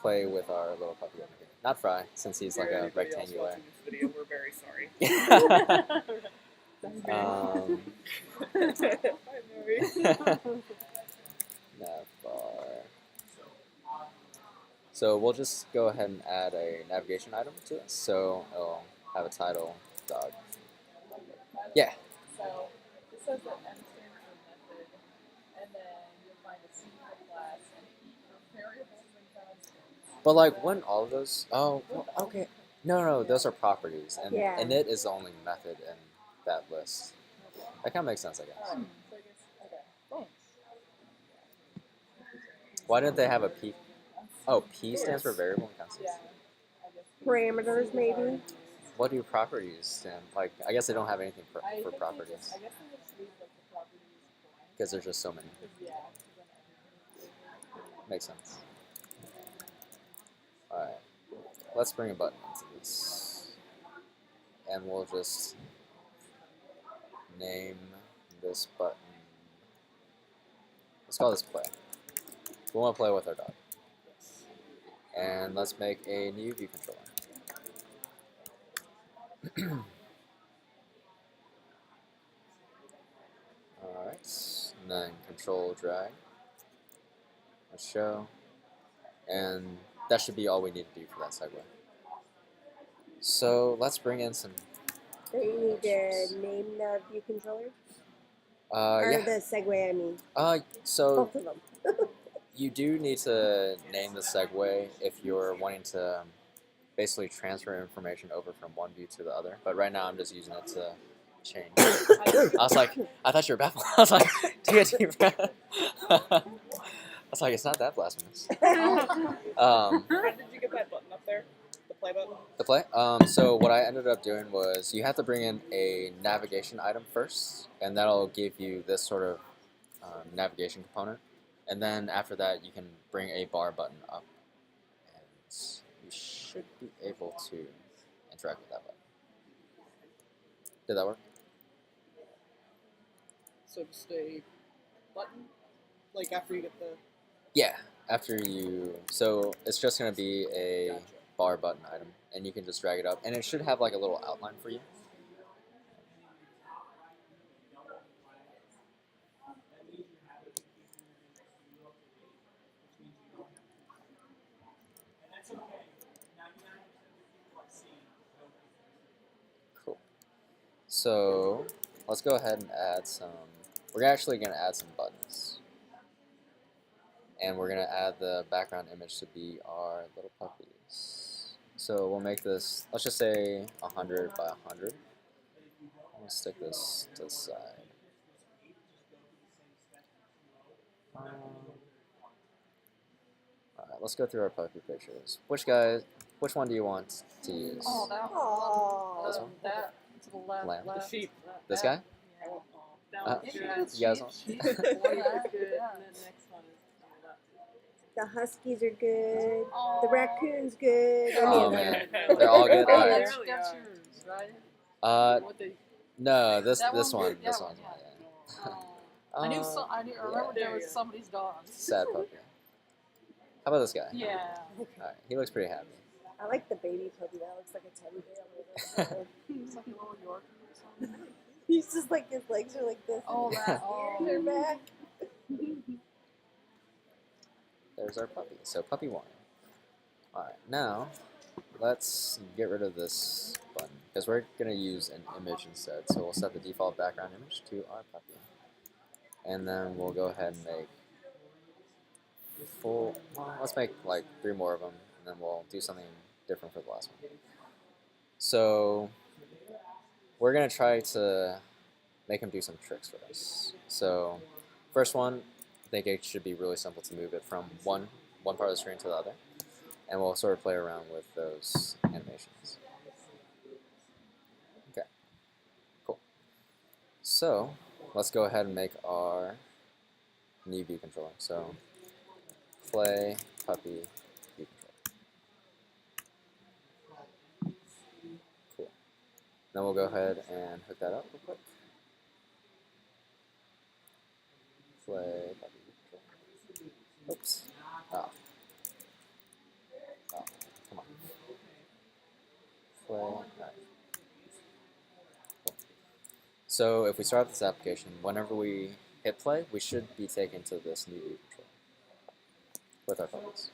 play with our little puppy over here. Not Fry, since he's like a Anybody else rectangular. watching this video, we're very sorry. Nav bar. So we'll just go ahead and add a navigation item to this. So it'll have a title, dog. Yeah. So this says that M stands for method, and then you'll find a C for class and E for variables and constants. But like when all of those, oh, well, okay. No, those are properties, and Yeah. init is the only method in that list. That kind of makes sense, I guess. Alright, so I guess, okay, thanks. Why didn't they have a P? Oh, P stands for variable and constant. Yeah, I guess. Parameters, maybe. What do properties stand? Like, I guess they don't have anything for I think they properties just, I guess they just leave like the properties blank. because there's just so many. Yeah, 'cause then everything. Makes sense. All right, let's bring a button into this, and we'll just name this button. Let's call this play. We want to play with our dog. And let's make a new view controller. Alright, and then control drag, let's show, and that should be all we need to do for that segue. So let's bring in some. Don't you need to name the view controller? Or Yeah. the Segway, I mean. So Both of them. you do need to name the segue if you're wanting to basically transfer information over from one view to the other. But right now I'm just using it to change. I was like, I thought you were baffled. I was like, take a deep breath. I was like, it's not that blasphemous. How did you get that button up there? The play button? The play. So what I ended up doing was you have to bring in a navigation item first, and that'll give you this sort of navigation component. And then after that, you can bring a bar button up, and you should be able to interact with that button. Did that work? So just a button? Like after you get the. Yeah. After you, so it's just gonna be a Gotcha. bar button item, and you can just drag it up, and it should have like a little outline for you. Cool. So let's go ahead and add some. We're actually gonna add some buttons, and we're gonna add the background image to be our little puppies. So we'll make this. Let's just say 100 by 100. We'll stick this to the side. Alright, let's go through our puppy pictures. Which one do you want to use? Oh, that Aw. This one? That to the left. Lamb. The sheep. This guy? I want that Uh, one's Yeah. good. You guys want? Sheep. Sheep is good. Yeah. And then the next one is The Huskies are good. oh, The raccoon's good. Oh, Any man. of them. They're all good? Oh, Alright. that's, Really that's are. yours, right? Uh, What no, this That this one? one, Yeah, this one, one's mine. Oh. Yeah. I knew some. I remember yeah. there was somebody's dog. Sad puppy. How about this guy? Yeah. Alright, he looks pretty happy. I like the baby puppy. That looks like a teddy bear. It's like a little Yorkie or something. He's just like, his legs are like this. Oh, and that. his ears are Oh. back. There's our puppy. So puppy one. Alright, now let's get rid of this button because we're gonna use an image instead. So we'll set the default background image to our puppy. And then we'll go ahead and make let's make like 3 more of them, and then we'll do something different for the last one. So we're gonna try to make him do some tricks for us. So first one, I think it should be really simple to move it from one part of the screen to the other, and we'll sort of play around with those animations. Okay, cool. So let's go ahead and make our new view controller. So play puppy view controller. Cool. Then we'll go ahead and hook that up real quick. Play puppy view controller. Oops. Oh. Oh, come on. Play. Alright. Cool. So if we start this application, whenever we hit play, we should be taken to this new view controller with our puppies.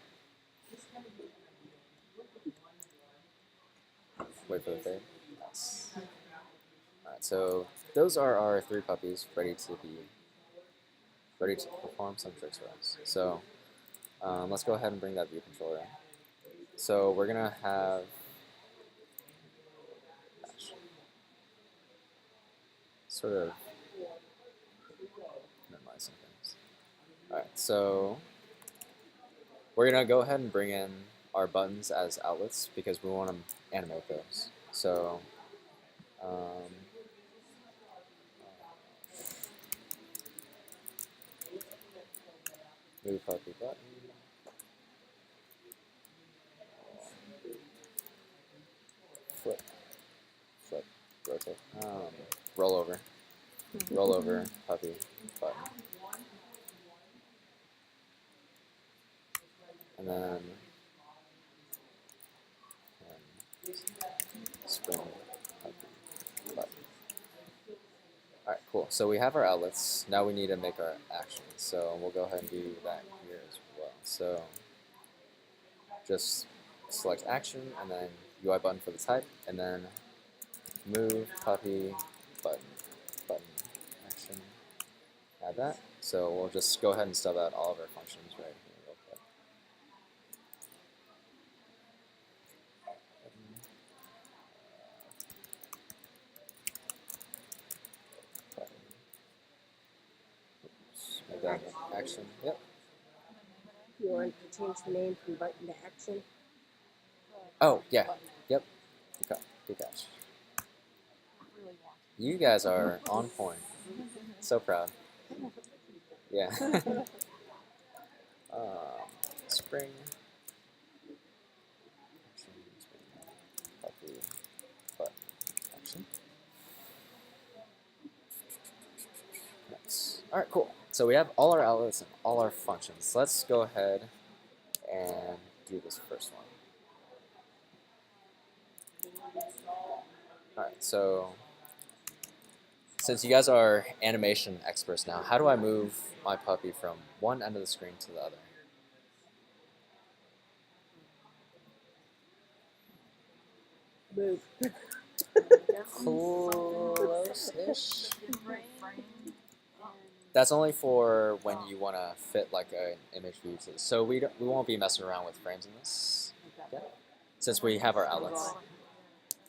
Wait for the fade. Yes. Alright, so those are our 3 puppies ready to perform some tricks for us. So let's go ahead and bring that view controller in. So we're gonna have sort of minimize some things. Alright, so we're gonna go ahead and bring in our buttons as outlets because we want to animate those. So move puppy button. Flip, rotate, roll over, puppy button, and then spring puppy button. Alright, cool. So we have our outlets. Now we need to make our actions. So we'll go ahead and do that here as well. So just select action and then UI button for the type, and then move puppy button action. Add that. So we'll just go ahead and stub out all of our functions right here real quick. Oops, make that action. Yep. You want to change the name from button to action? Oh yeah. Yep. Good catch. Really want. You guys are on point. So proud. Yeah. Spring. Puppy button action. Nice. All right, cool. So we have all our outlets and all our functions. Let's go ahead and do this first one. All right, so since you guys are animation experts now, how do I move my puppy from one end of the screen to the other? Move. Close-ish. That's only for when you want to fit like an image view to this. So we won't be messing around with frames in this yet, since we have our outlets.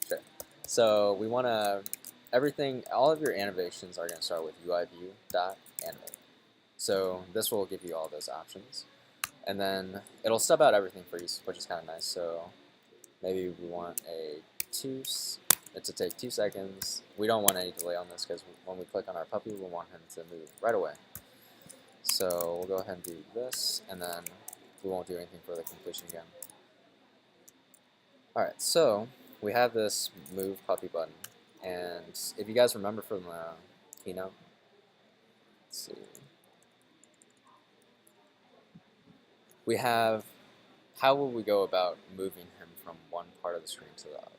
Sure. So we want to all of your animations are going to start with UIView.animate. So this will give you all those options, and then it'll stub out everything for you, which is kind of nice. So maybe we want it to take 2 seconds. We don't want any delay on this because when we click on our puppy, we want him to move right away. So we'll go ahead and do this, and then we won't do anything for the completion again. Alright, so we have this move puppy button, and if you guys remember from the keynote, let's see. We have, how will we go about moving him from one part of the screen to the other?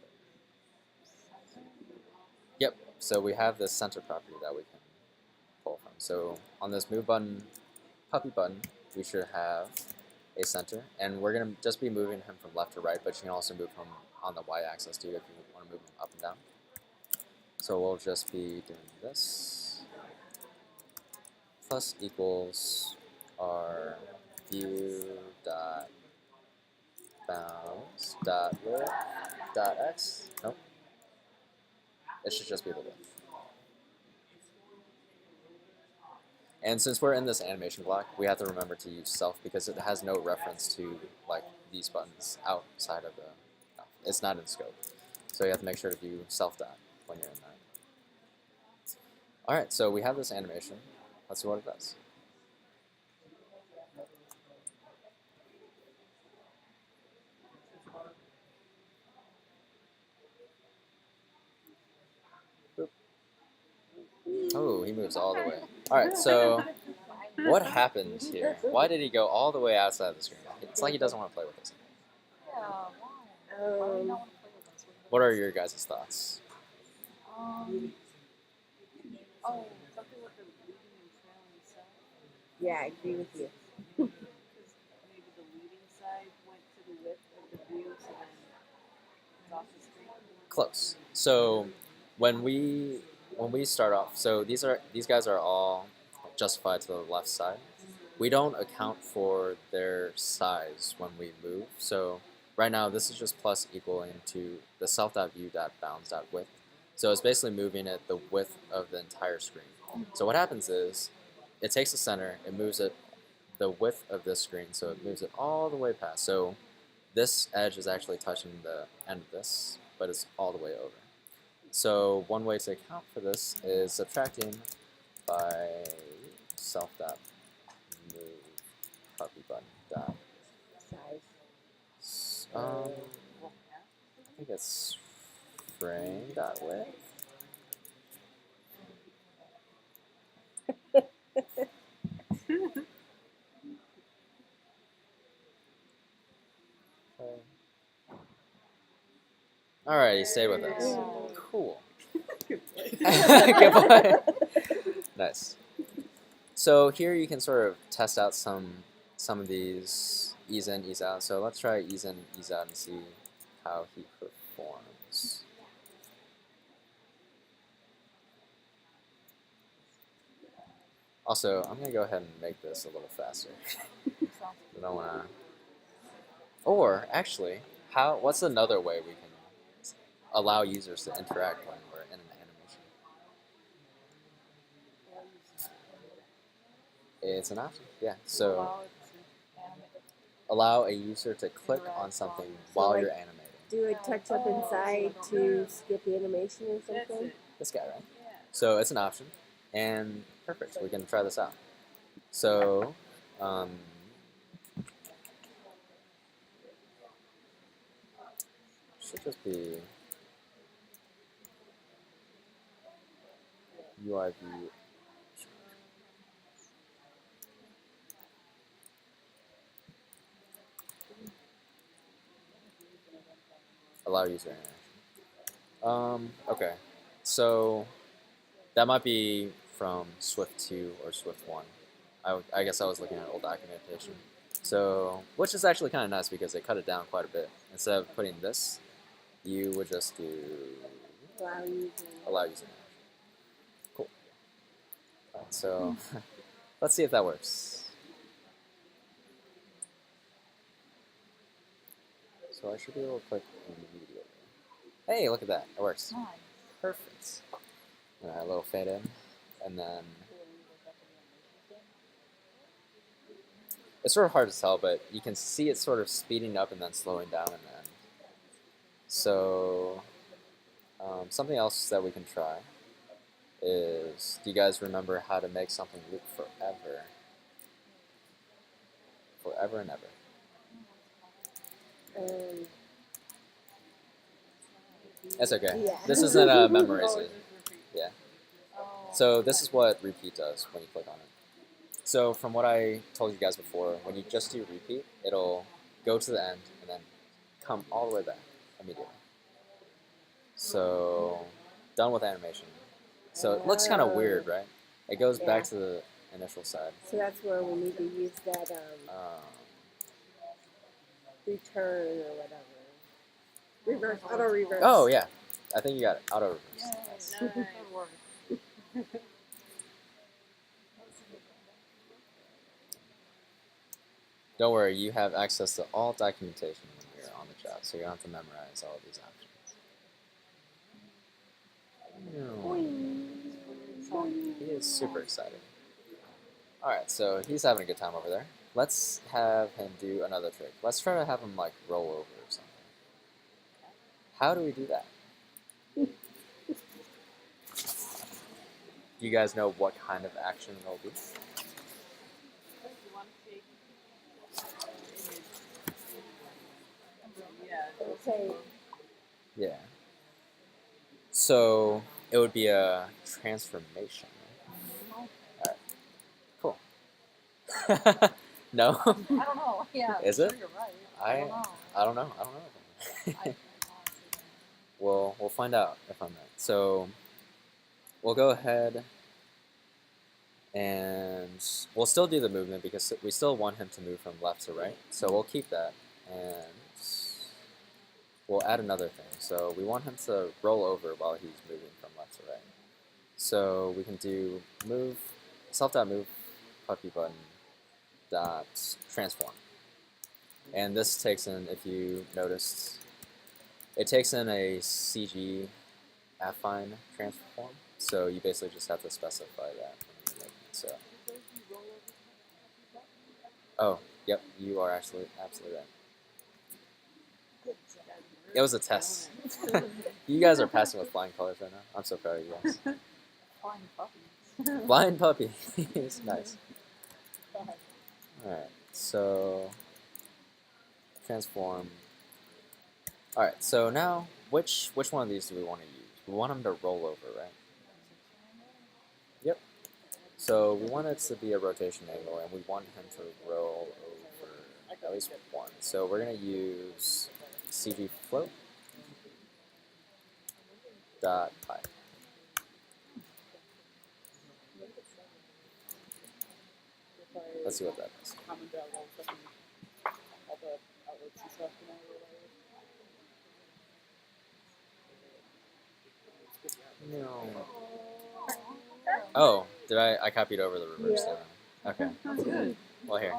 Yep, so we have this center property that we can pull from. So on this move button, puppy button, we should have a center, and we're going to just be moving him from left to right, but you can also move him on the y-axis too if you want to move him up and down. So we'll just be doing this, plus equals our view dot bounds dot width dot x. Nope. It should just be the width. And since we're in this animation block, we have to remember to use self because it has no reference to like these buttons outside of the. It's not in scope, so you have to make sure to do self dot when you're in that. All right, so we have this animation. Let's see what it does. Oh, he moves all the way. Alright, so what happened here? Why did he go all the way outside the screen? It's like he doesn't want to play with us. Yeah, why? Why do you not want to play with us? What are your guys' thoughts? Oh, Something with the leading and trailing side. Yeah, I agree with you. Because maybe the leading side went to the width of the view, so then it's off the screen. Close. So when we start off, so these guys are all justified to the left side. We don't account for their size when we move. So right now this is just plus equaling to the self.view.bounds.width. So it's basically moving it the width of the entire screen. So what happens is it takes the center, it moves it the width of this screen, so it moves it all the way past. So this edge is actually touching the end of this, but it's all the way over. So one way to account for this is subtracting by self.move puppy button dot. Size. I think it's frame dot width. Alright, he stayed with us. Yeah. Cool. Good point. Nice. So here you can sort of test out some of these ease in, ease out. So let's try ease in, ease out and see how he performs. Also, I'm gonna go ahead and make this a little faster. I don't wanna. Or actually, what's another way we can allow users to interact when we're in an animation? It's an option, yeah. So Allow it to animate. allow a user to click on something while like- you're animating. Do a touch up inside to skip the animation or That's something? it. This guy, right? Yeah. So it's an option, and perfect. We can try this out. So, should just be UI view. Allow user interaction. Okay, so that might be from Swift 2 or Swift 1. I guess I was looking at old documentation. So, which is actually kind of nice because they cut it down quite a bit. Instead of putting this, you would just do Allow you allow user interaction. Cool. Alright, so let's see if that works. So I should be able to click immediately. Hey, look at that. It works. Nice. Perfect. Alright, a little fade in. And then it's sort of hard to tell, but you can see it sort of speeding up and then slowing down in the end. So something else that we can try is, do you guys remember how to make something loop forever? Forever and ever. That's okay. Yeah. This isn't a Oh, memorization. it's just repeat. Yeah. Oh. So this is what repeat does when you click on it. So from what I told you guys before, when you just do repeat, it'll go to the end and then come all the way back immediately. So done with animation. So it looks kind of weird, right? It goes back to the initial side. So that's where we need to use that return or whatever. Reverse, auto reverse. Oh yeah, I think you got it. Auto reverse. Yes. Nice. Good work. Don't worry, you have access to all documentation when you're on the job, so you don't have to memorize all of these options. He is super excited. Alright, so he's having a good time over there. Let's have him do another trick. Let's try to have him like roll over or something. How do we do that? Do you guys know what kind of action it'll be? You want to take image. Yeah. Okay. Yeah. So it would be a transformation. Alright. Cool. No? I don't know. Yeah. Is I'm it? sure you're right. I don't know. I don't know. I We'll find out if I'm right. So we'll go ahead and we'll still do the movement because we still want him to move from left to right. So we'll keep that and we'll add another thing. So we want him to roll over while he's moving from left to right. So we can do move self.move puppy button dot transform. And this takes in, if you noticed, it takes in a CG affine transform. So you basically just have to specify that when you're making it. So. Oh, yep, you are absolutely right. It was a test. You guys are passing with flying colors right now. I'm so proud of you guys. Flying puppies. Flying puppy. It's nice. Alright, so transform. Alright, so now which one of these do we want to use? We want them to roll over, right? Yep. So we want it to be a rotation angle and we want him to roll over at least one. So we're gonna use CG float dot pi. Let's see what that is. Comment down all the outlets and stuff, you know, or whatever. No. Oh, did I copied over the reverse Yeah. there. Okay. That's good. Well, here.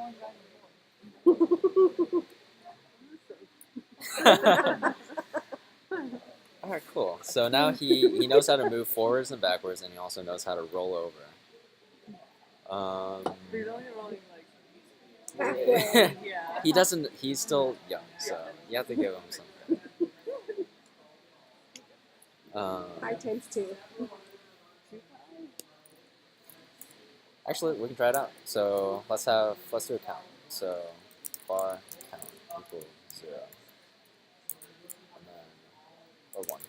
All right, cool. So now he knows how to move forwards and backwards, and he also knows how to roll over. But you're only rolling like Halfway. yeah. He doesn't. He's still young, so you have to give him something. I times 2. Actually, we can try it out. So let's do a count. So bar count equals 0, and then or 1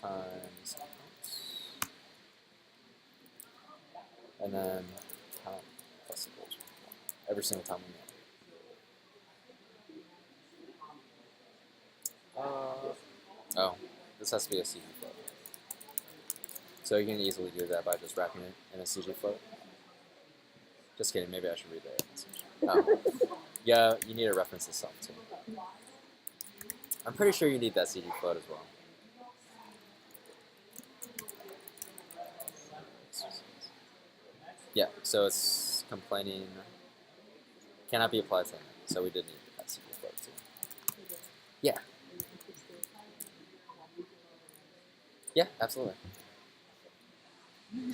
times count, and then count plus equals 1 every single time we make. Oh, this has to be a CG float. So you can easily do that by just wrapping it in a CG float. Just kidding, maybe I should read the message. Oh. Yeah, you need to reference this stuff too. I'm pretty sure you need that CG float as well. Yeah, so it's complaining cannot be applied to it. So we did need that CG float too. Yeah. Yeah, absolutely.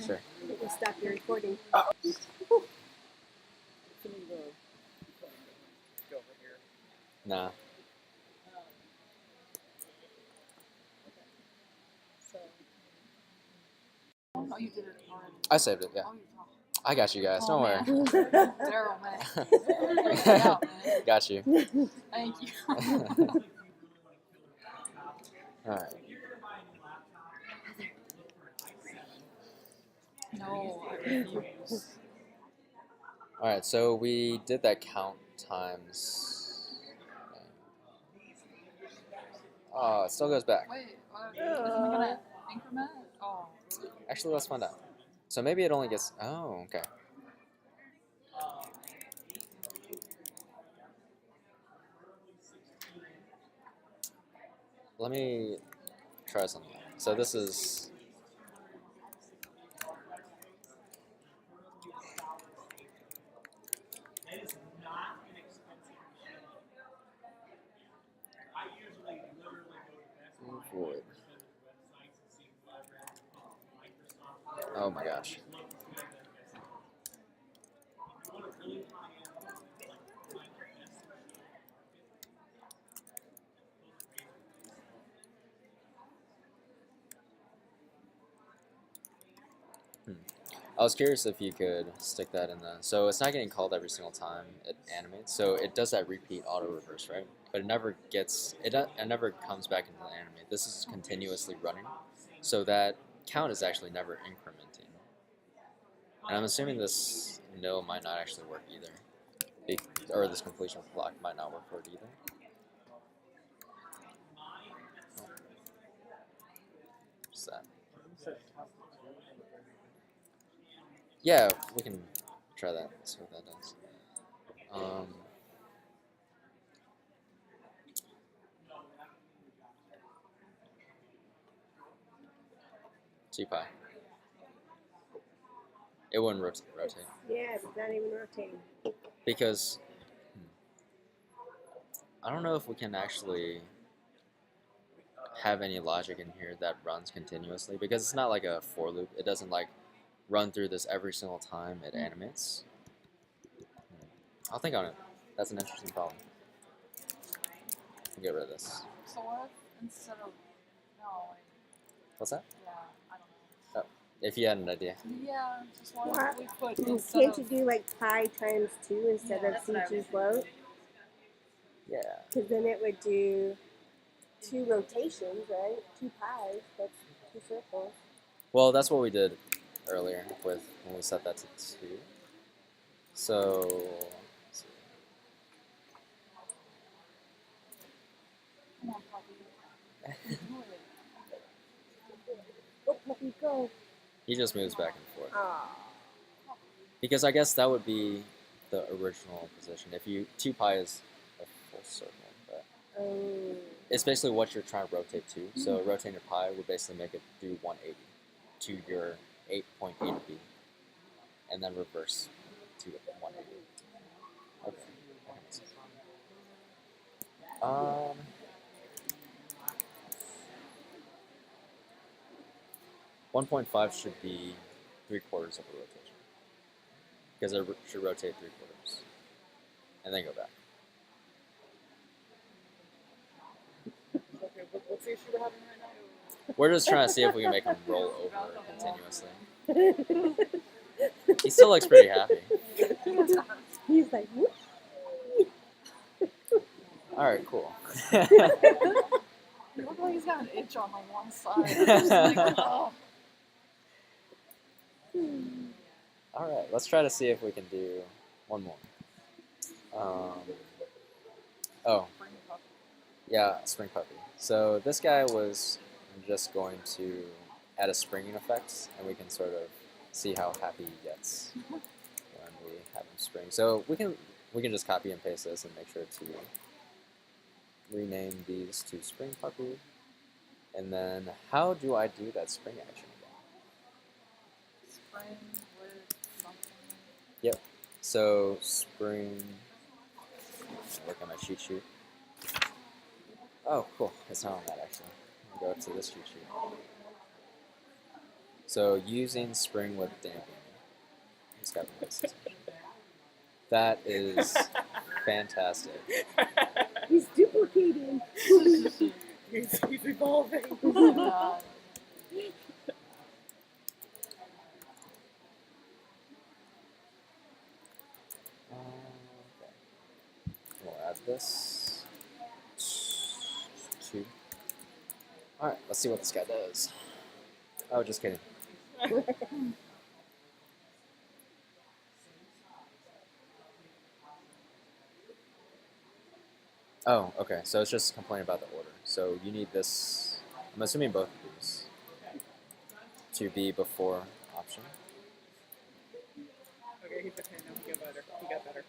Sure. We'll stop your recording. Something to go over here. Nah. So. Oh, you did it already. I saved it, yeah. Oh, I got you guys, don't worry. Daryl, man. Freaked me out, man. Got you. Thank you. Alright. No, I refuse. Alright, so we did that count times. Oh, it still goes back. Wait, what? Isn't it gonna increment? Oh. Actually, let's find out. So maybe it only gets. Oh, okay. Let me try something. So this is. Void. Oh my gosh. I was curious if you could stick that in the. So it's not getting called every single time it animates. So it does that repeat auto reverse, right? But it never gets. It never comes back into the animate. This is continuously running. So that count is actually never incrementing. And I'm assuming this nil might not actually work either. Or this completion block might not work for it either. What's that? Yeah, we can try that. See what that does. GPy. It wouldn't rotate. Yeah, it's not even rotating. Because I don't know if we can actually have any logic in here that runs continuously, because it's not like a for loop. It doesn't like run through this every single time it animates. I'll think on it. That's an interesting problem. We'll get rid of this. So what if instead of no, like, What's that? yeah, I don't know. If you had an idea. Yeah, just what What? if we put instead Can't you of do like pi times 2 instead Yeah, of that's what I CG was float? Yeah. Because then it would do 2 rotations, right? 2 pies. That's 2 circles. Well, that's what we did earlier with when we set that to 2. So, let's see. come on, puppy. Do it. Oh, puppy, go. He just moves back and forth. Aw. Because I guess that would be the original position. If you 2 pi is a full circle, but Oh. It's basically what you're trying to rotate to. So rotating your pi would basically make it do 180 to your 8.8b, and then reverse to 180. Okay. That makes sense. 1.5 should be 3/4 of a rotation because it should rotate 3/4 and then go back. Okay, what's the issue we're having right now? We're just trying to see if we can make him roll over continuously. He still looks pretty happy. He's like, whoop. All right, cool. It looks like he's got an itch on like one side. It's just like, oh. All right, let's try to see if we can do one more. Oh, yeah, Spring Puppy. So this guy was just going to add a springing effect, and we can sort of see how happy he gets when we have him spring. So we can just copy and paste this and make sure to rename these to Spring Puppy. And then how do I do that spring action again? Spring with something. Yep. So spring. Look at my cheat sheet. Oh, cool. It's not on that actually. I'll go to this cheat sheet. So using spring with damping. Just got this. That is fantastic. He's duplicating. He's evolving. Oh my god. Okay. We'll add this. 2. Alright, let's see what this guy does. Oh, just kidding. Oh, okay. So it's just complaining about the order. So you need this. I'm assuming both of these to be before option. Okay, he's okay now. He got better. He got better.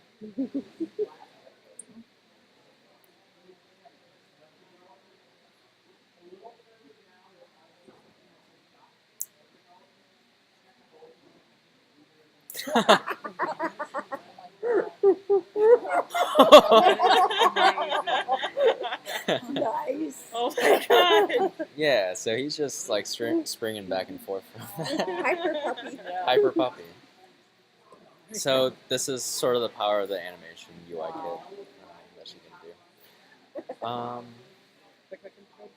Nice. Oh my god. Yeah, so he's just like springing back and forth from that. Hyper puppy. Yeah. Hyper Puppy. So this is sort of the power of the animation UI kit that you can do. Click, click, click, click.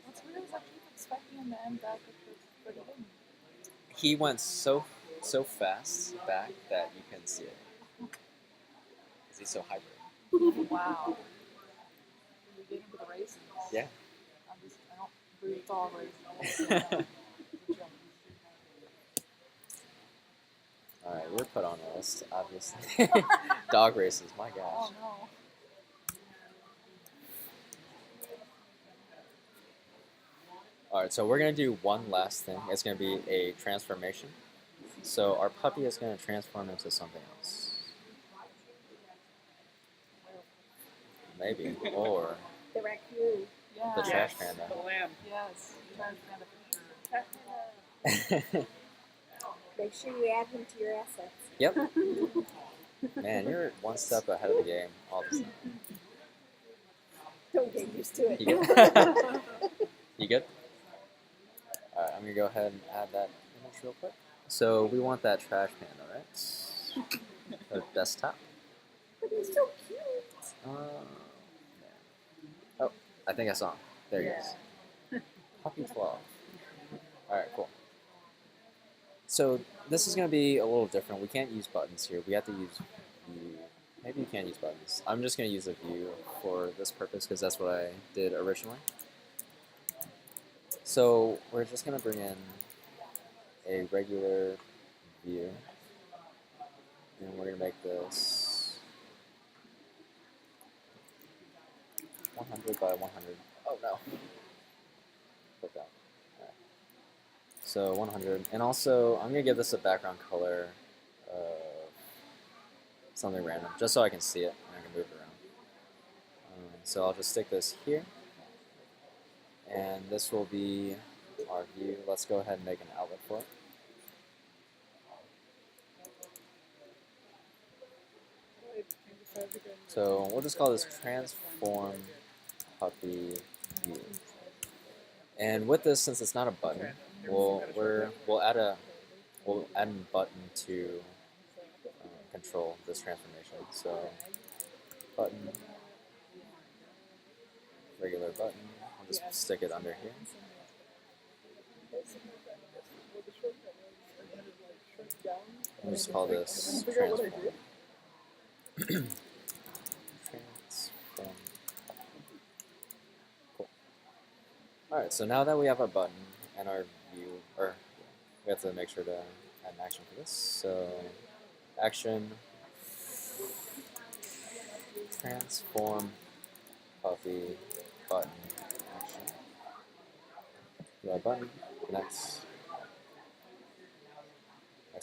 What's weird is I keep expecting him to end back but he didn't. He went so fast back that you couldn't see it. Because he's so hyper. Wow. We get into the races. Yeah. I don't agree with all races. Alright, we're put on the list, obviously. Dog races, my gosh. Oh no. Alright, so we're going to do one last thing. It's going to be a transformation. So our puppy is going to transform into something else. Maybe. Or The raccoon. Yeah. the trash Yes, panda. The lamb. Yes. Trash panda for sure. Make sure you add him to your assets. Yep. Man, you're one step ahead of the game all the time. Don't get used to it. You good? You good? Alright, I'm going to go ahead and add that image real quick. So we want that trash panda, right? Or desktop. But he's so cute. Oh, I think I saw him. There he is. Puppy 12. Alright, cool. So this is going to be a little different. We can't use buttons here. We have to use view. Maybe you can't use buttons. I'm just going to use a view for this purpose because that's what I did originally. So we're just going to bring in a regular view. And we're going to make this 100 by 100. Oh no. Click that. Alright. So 100. And also, I'm going to give this a background color of something random, just so I can see it and I can move it around. So I'll just stick this here, and this will be our view. Let's go ahead and make an outlet for it. So we'll just call this transform puppy view. And with this, since it's not a button, we'll add a button to control this transformation. So button, regular button. I'll just stick it under here. We'll just call this transform. Transform. Cool. Alright, so now that we have our button and our view, or we have to make sure to add an action for this. So action transform puppy button action. Do our button, next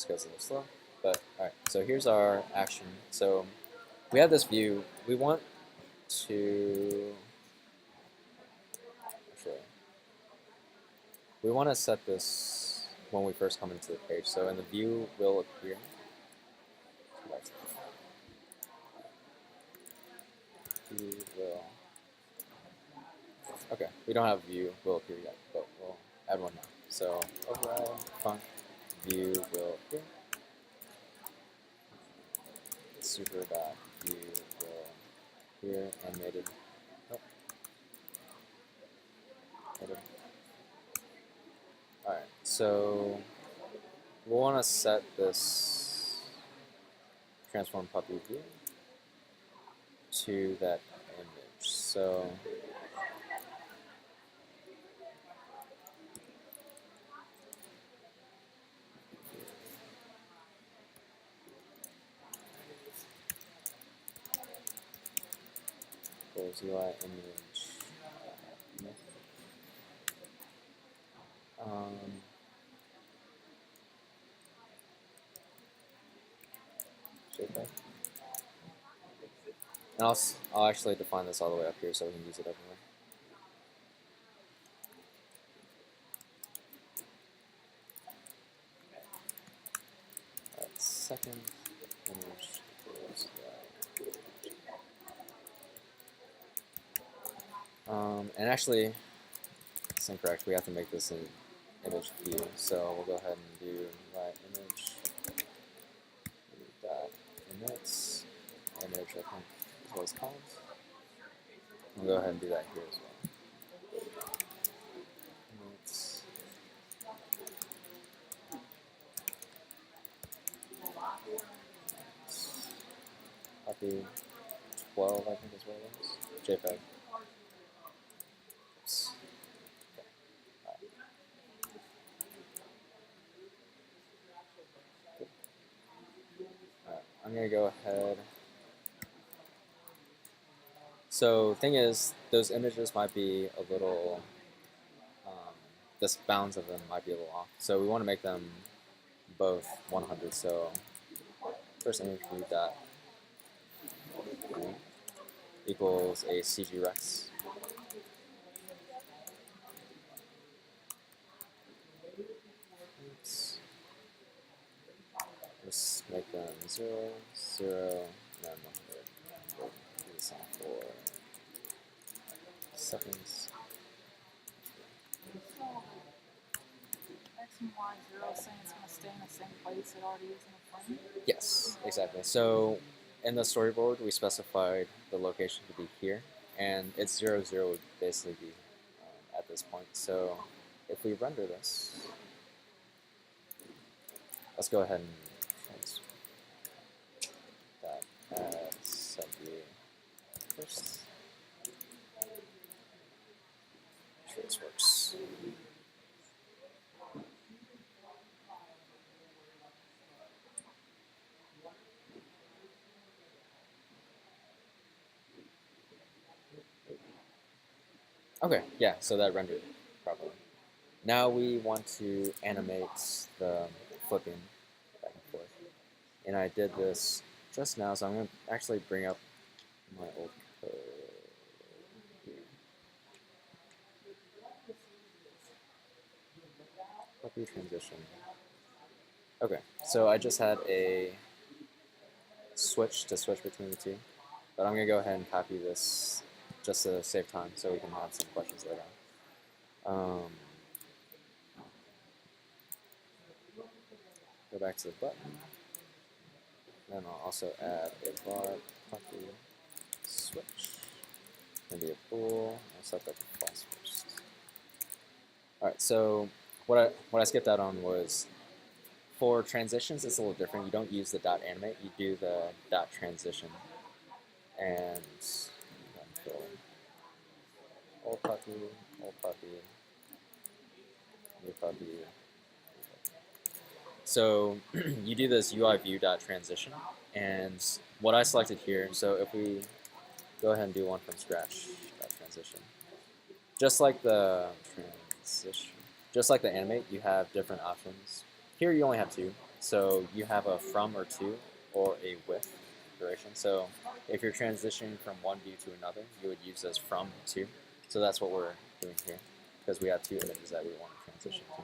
goes a little slow, but alright, so here's our action. So we have this view. We want to set this when we first come into the page. So in the view will appear. View will. Okay, we don't have view will appear yet, but we'll add one now. So override func view will appear. Super dot view will appear animated. Oh. Alright, so we'll want to set this transform puppy view to that image. So goes UI image. JPEG. And I'll actually define this all the way up here so we can use it everywhere. Alright, second image goes and actually, it's incorrect. We have to make this an image view. So we'll go ahead and do right image dot index image. I think is what it's called. We'll go ahead and do that here as well. Index. Copy 12, I think is what it is. JPEG. Oops. I'm going to go ahead. So thing is, those images might be a little, the bounds of them might be a little off. So we want to make them both 100. So first image view dot equals a CG Rex. Oops. Just make them 0, 0, and then 100. Do this on 4 seconds. So, X and Y 0 saying it's going to stay in the same place it already is in the frame? Yes, exactly. So in the storyboard, we specified the location to be here, and its 0, 0 would basically be at this point. So if we render this, let's go ahead and add subview first. Make sure this works. Okay, yeah, so that rendered properly. Now we want to animate the flipping back and forth. And I did this just now, so I'm going to actually bring up my old code. Copy transition. Okay, so I just had a switch to switch between the two, but I'm gonna go ahead and copy this just to save time so we can have some questions later on. Go back to the button. Then I'll also add a var copy switch. Maybe a bool. I'll set that to false first. All right. So what I skipped out on was for transitions. It's a little different. You don't use the dot animate. You do the dot transition. And old puppy, new puppy. So you do this UI view dot transition, and what I selected here. So if we go ahead and do one from scratch dot transition, just like the transition, just like the animate, you have different options. Here you only have two. So you have a from or to, or a with duration. So if you're transitioning from one view to another, you would use this from to. So that's what we're doing here, because we have two images that we want to transition to.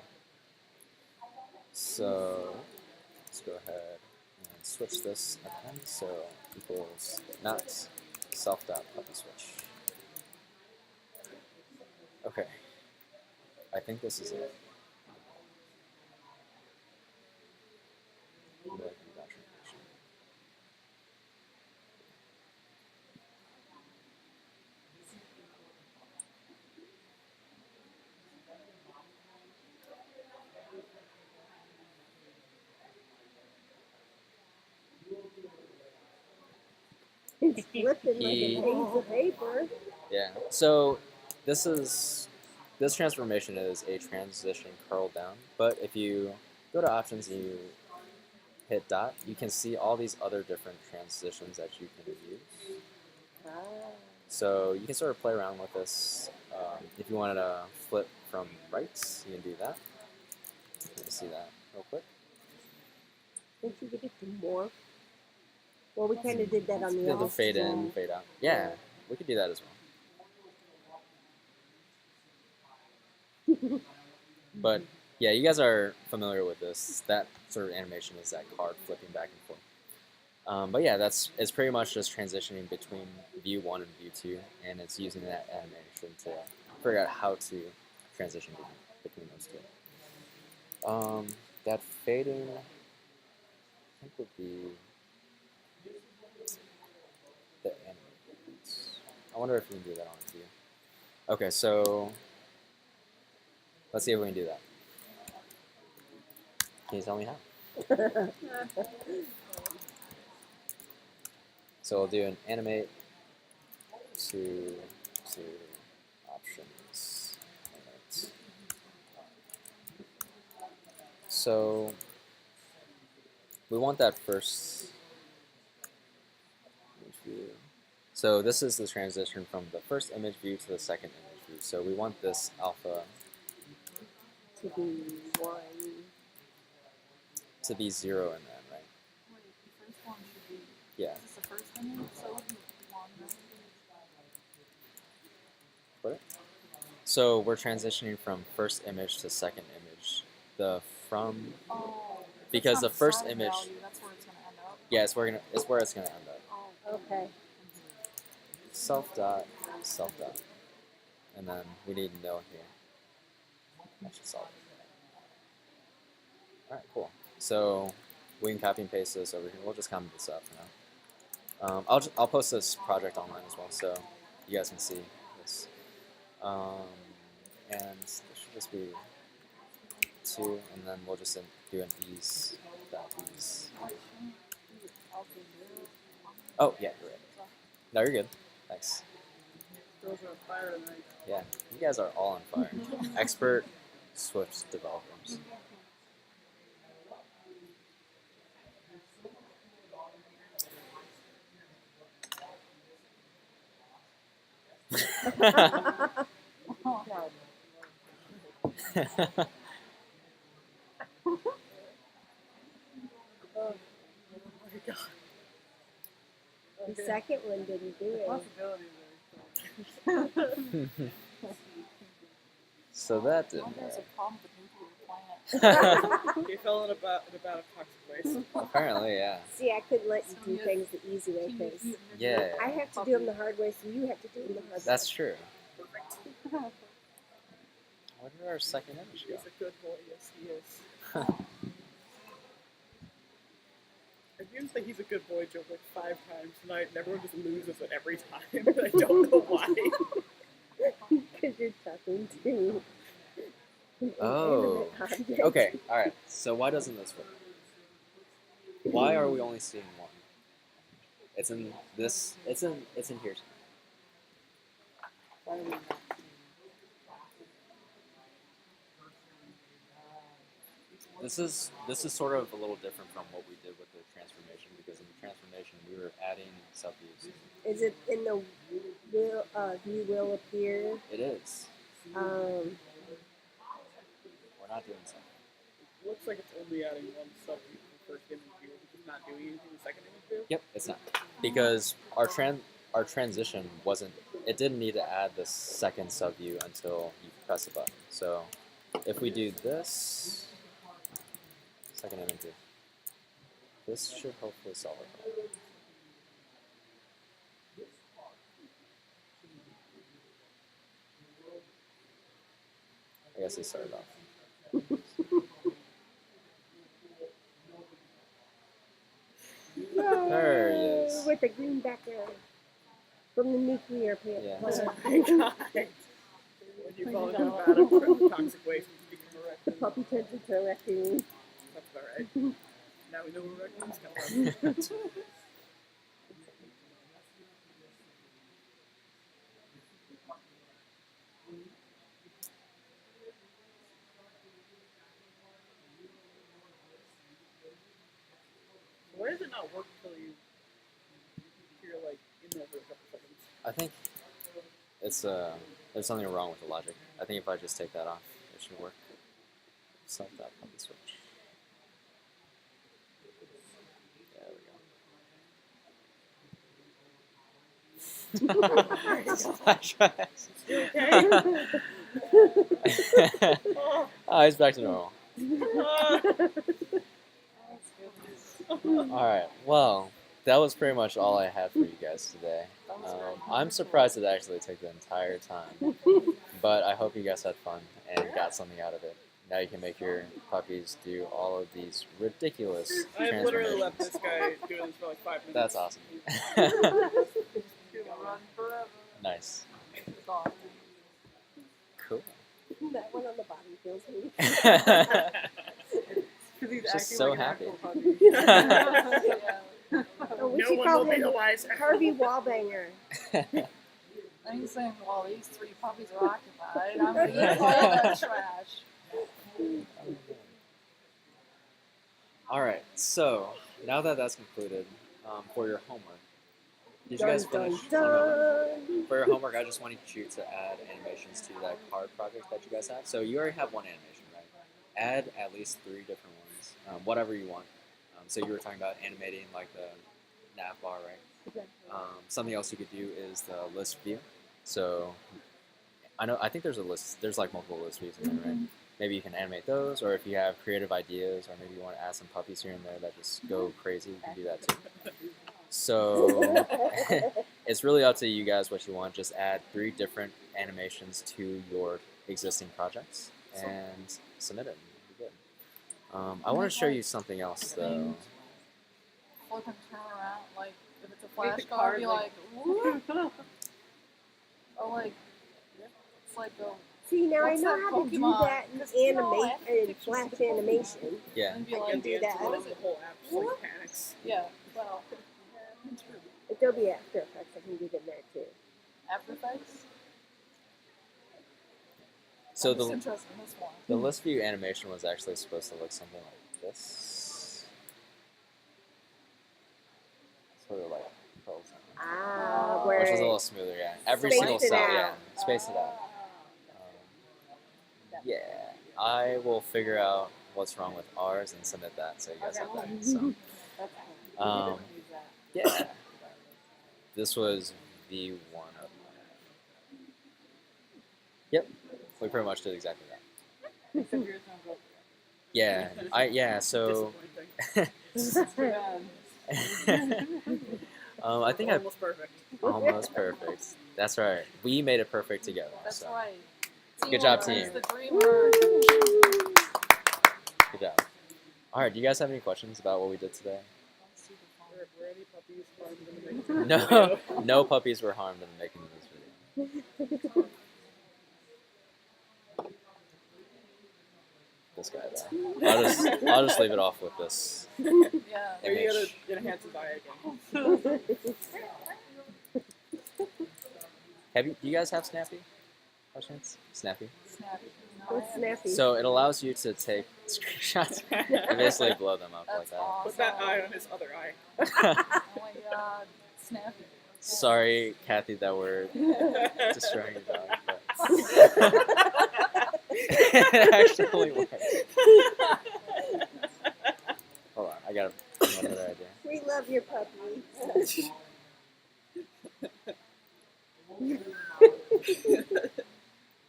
So let's go ahead and switch this again. So equals not self dot puppy switch. Okay, I think this is it. It's flipping like He- a piece of paper. Yeah. So this transformation is a transition curl down. But if you go to options and you hit dot, you can see all these other different transitions that you can use. Ah. So you can sort of play around with this. If you wanted to flip from right, you can do that. You can see that real quick. Don't you get it to morph? Well, we kind of did that on the The other fade in, screen. fade out. Yeah, we could do that as well. But yeah, you guys are familiar with this. That sort of animation is that card flipping back and forth. But yeah, it's pretty much just transitioning between view 1 and view 2, and it's using that animation to figure out how to transition between those two. That fading, I think, would be the animate. I wonder if you can do that on view. Okay, so let's see if we can do that. Can you tell me how? So we'll do an animate to options. Animate. So we want that first image view. So this is the transition from the first image view to the second image view. So we want this alpha To be 1. to be 0 in that, right? Wait, the first one should be. Yeah. Is this the first image? So it would be one. Put it. So we're transitioning from first image to second image. The from, Oh. because that's the not first side image, value, that's where it's gonna end up. yeah, it's where it's gonna end up. Oh. Okay. Self dot, and then we need nil here. That should solve it. All right, cool. So we can copy and paste this over here. We'll just comment this out for now. I'll post this project online as well, so you guys can see this. And this should just be 2, and then we'll just do an ease dot ease. Oh yeah, you're right. No, you're good. Thanks. Girls are on fire tonight. Yeah, you guys are all on fire. Expert Swift developers. The second one didn't do it. Possibility there. So that Well, didn't there's a work. problem with nuclear planet. He fell in a bout of toxic waste. Apparently, yeah. See, I couldn't let you So do you- things the easy way Teenage because Mutant Ninja Yeah. I have to do them the hard way, so you have to do them the hard way. That's true. Where did our second image go? He's a good boy, yes he is. I do think he's a good boy joke like 5 times tonight, and everyone just loses it every time. I don't know why. Because you're talking to an Oh. inanimate object. Okay, alright. So why doesn't this work? Why are we only seeing one? It's in this, it's in here. Why are we not This is sort of a little different from what we did with the transformation, because in the transformation we were adding subviews. Is it in the view will appear? It is. Um, We're not doing something. It looks like it's only adding one subview to the first image view, which is not doing anything to the second image view. Yep, it's not. Because our transition wasn't, it didn't need to add the second subview until you press a button. So if we do this, second image view, this should hopefully solve it. I guess he started off. There he is. with a green background from the nuclear plant. Yeah. Oh my god. When you fall into a vat of toxic waste, you become a The raccoon. puppy turns into a raccoon. That's about right. Now we know where raccoons come from. Why does it not work until you're like in there for a couple seconds? I think it's there's something wrong with the logic. I think if I just take that off, it should work. Self that puppy switch. There we go. Flashbacks. Oh, he's back to normal. Alright, well, that was pretty much all I had for you guys today. I'm surprised it actually took the entire time, but I hope you guys had fun and got something out of it. Now you can make your puppies do all of these ridiculous I have literally left transformations. this guy doing this for like 5 minutes. That's awesome. He'll run forever. Nice. It's awesome. Cool. That one on the bottom feels me. Because he's Just acting so like happy. an actual puppy. Yeah. Oh, we No should one call will be him the wiser. Harvey Wallbanger. And he's saying, well, these 3 puppies are occupied. I'm going to eat all that trash. Alright, so now that that's concluded, for your homework, did you guys finish? For your homework, I just wanted you to add animations to that card project that you guys have. So you already have one animation, right? Add at least 3 different ones, whatever you want. So you were talking about animating like the nav bar, right? Something else you could do is the list view. So I think there's a list. There's like multiple list views in there, right? Maybe you can animate those, or if you have creative ideas, or maybe you want to add some puppies here and there that just go crazy, you can do that too. So it's really up to you guys what you want. Just add 3 different animations to your existing projects and submit it. And you'll be good. I want to show you something else though. Flip and turn around, like, if it's a Make the flashcard, card, be like- like, whoop. Or like, it's like a, See, now What's I know that how to do Pokemon? that in Because, you know, I animate have and pictures flash of animation. Yeah. and be Like, like, at the end, that. so the whole app just like panics. yeah, well, Adobe After Effects, I can do them there too. After Effects. So I'm just the interested in this one. the list view animation was actually supposed to look something like this. Sort of like curls on it. Ah, Oh. where Which was a little smoother, yeah. Every Spaced single it cell, out. yeah. Space it out. Yeah. I will figure out what's wrong with ours and submit that so you guys have that. So, um, yeah. This was V1 of mine. Yep. We pretty much did exactly that. Except yours don't go Yeah. So, Disappointing. I think I Almost perfect. almost perfect. That's right. We made it perfect together. That's So right. Good job, Teamwork team. is the dream word. good job. All right. Do you guys have any questions about what we did today? Were any puppies harmed in the making of this No, video? no puppies were harmed in the making of this video. This guy though. I'll just leave it off with this. Yeah. Or you gotta Image. enhance his eye again. Do you guys have Snappy? By chance? Snappy. Snappy. What's snappy? So it allows you to take screenshots and basically blow them up like That's that. awesome. Put that eye on his other eye. Oh my god. Snappy. Sorry, Kathy, that we're destroying your dog. But it actually works. Hold on, I got another idea. We love your puppy.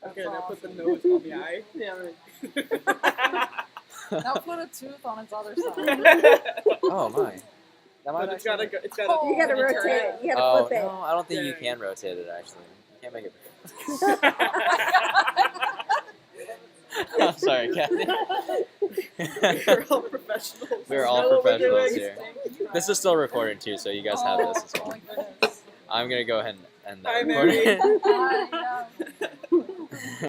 Okay, now put the nose on the eye. Yeah, right. Now put a tooth on its other side. Oh my. That might But it's actually gotta go. It's gotta. Oh, You gotta when you rotate turn it. it. You gotta Oh flip it. no, I don't think you Yeah. can rotate it actually. You can't make it. I'm sorry, Kathy. We're all professionals. We're We all know what we're professionals doing. here. This is still recording too, so you guys have this as Oh well. my goodness. I'm gonna go ahead and end Hi, that Mary. recording. Hi, yeah.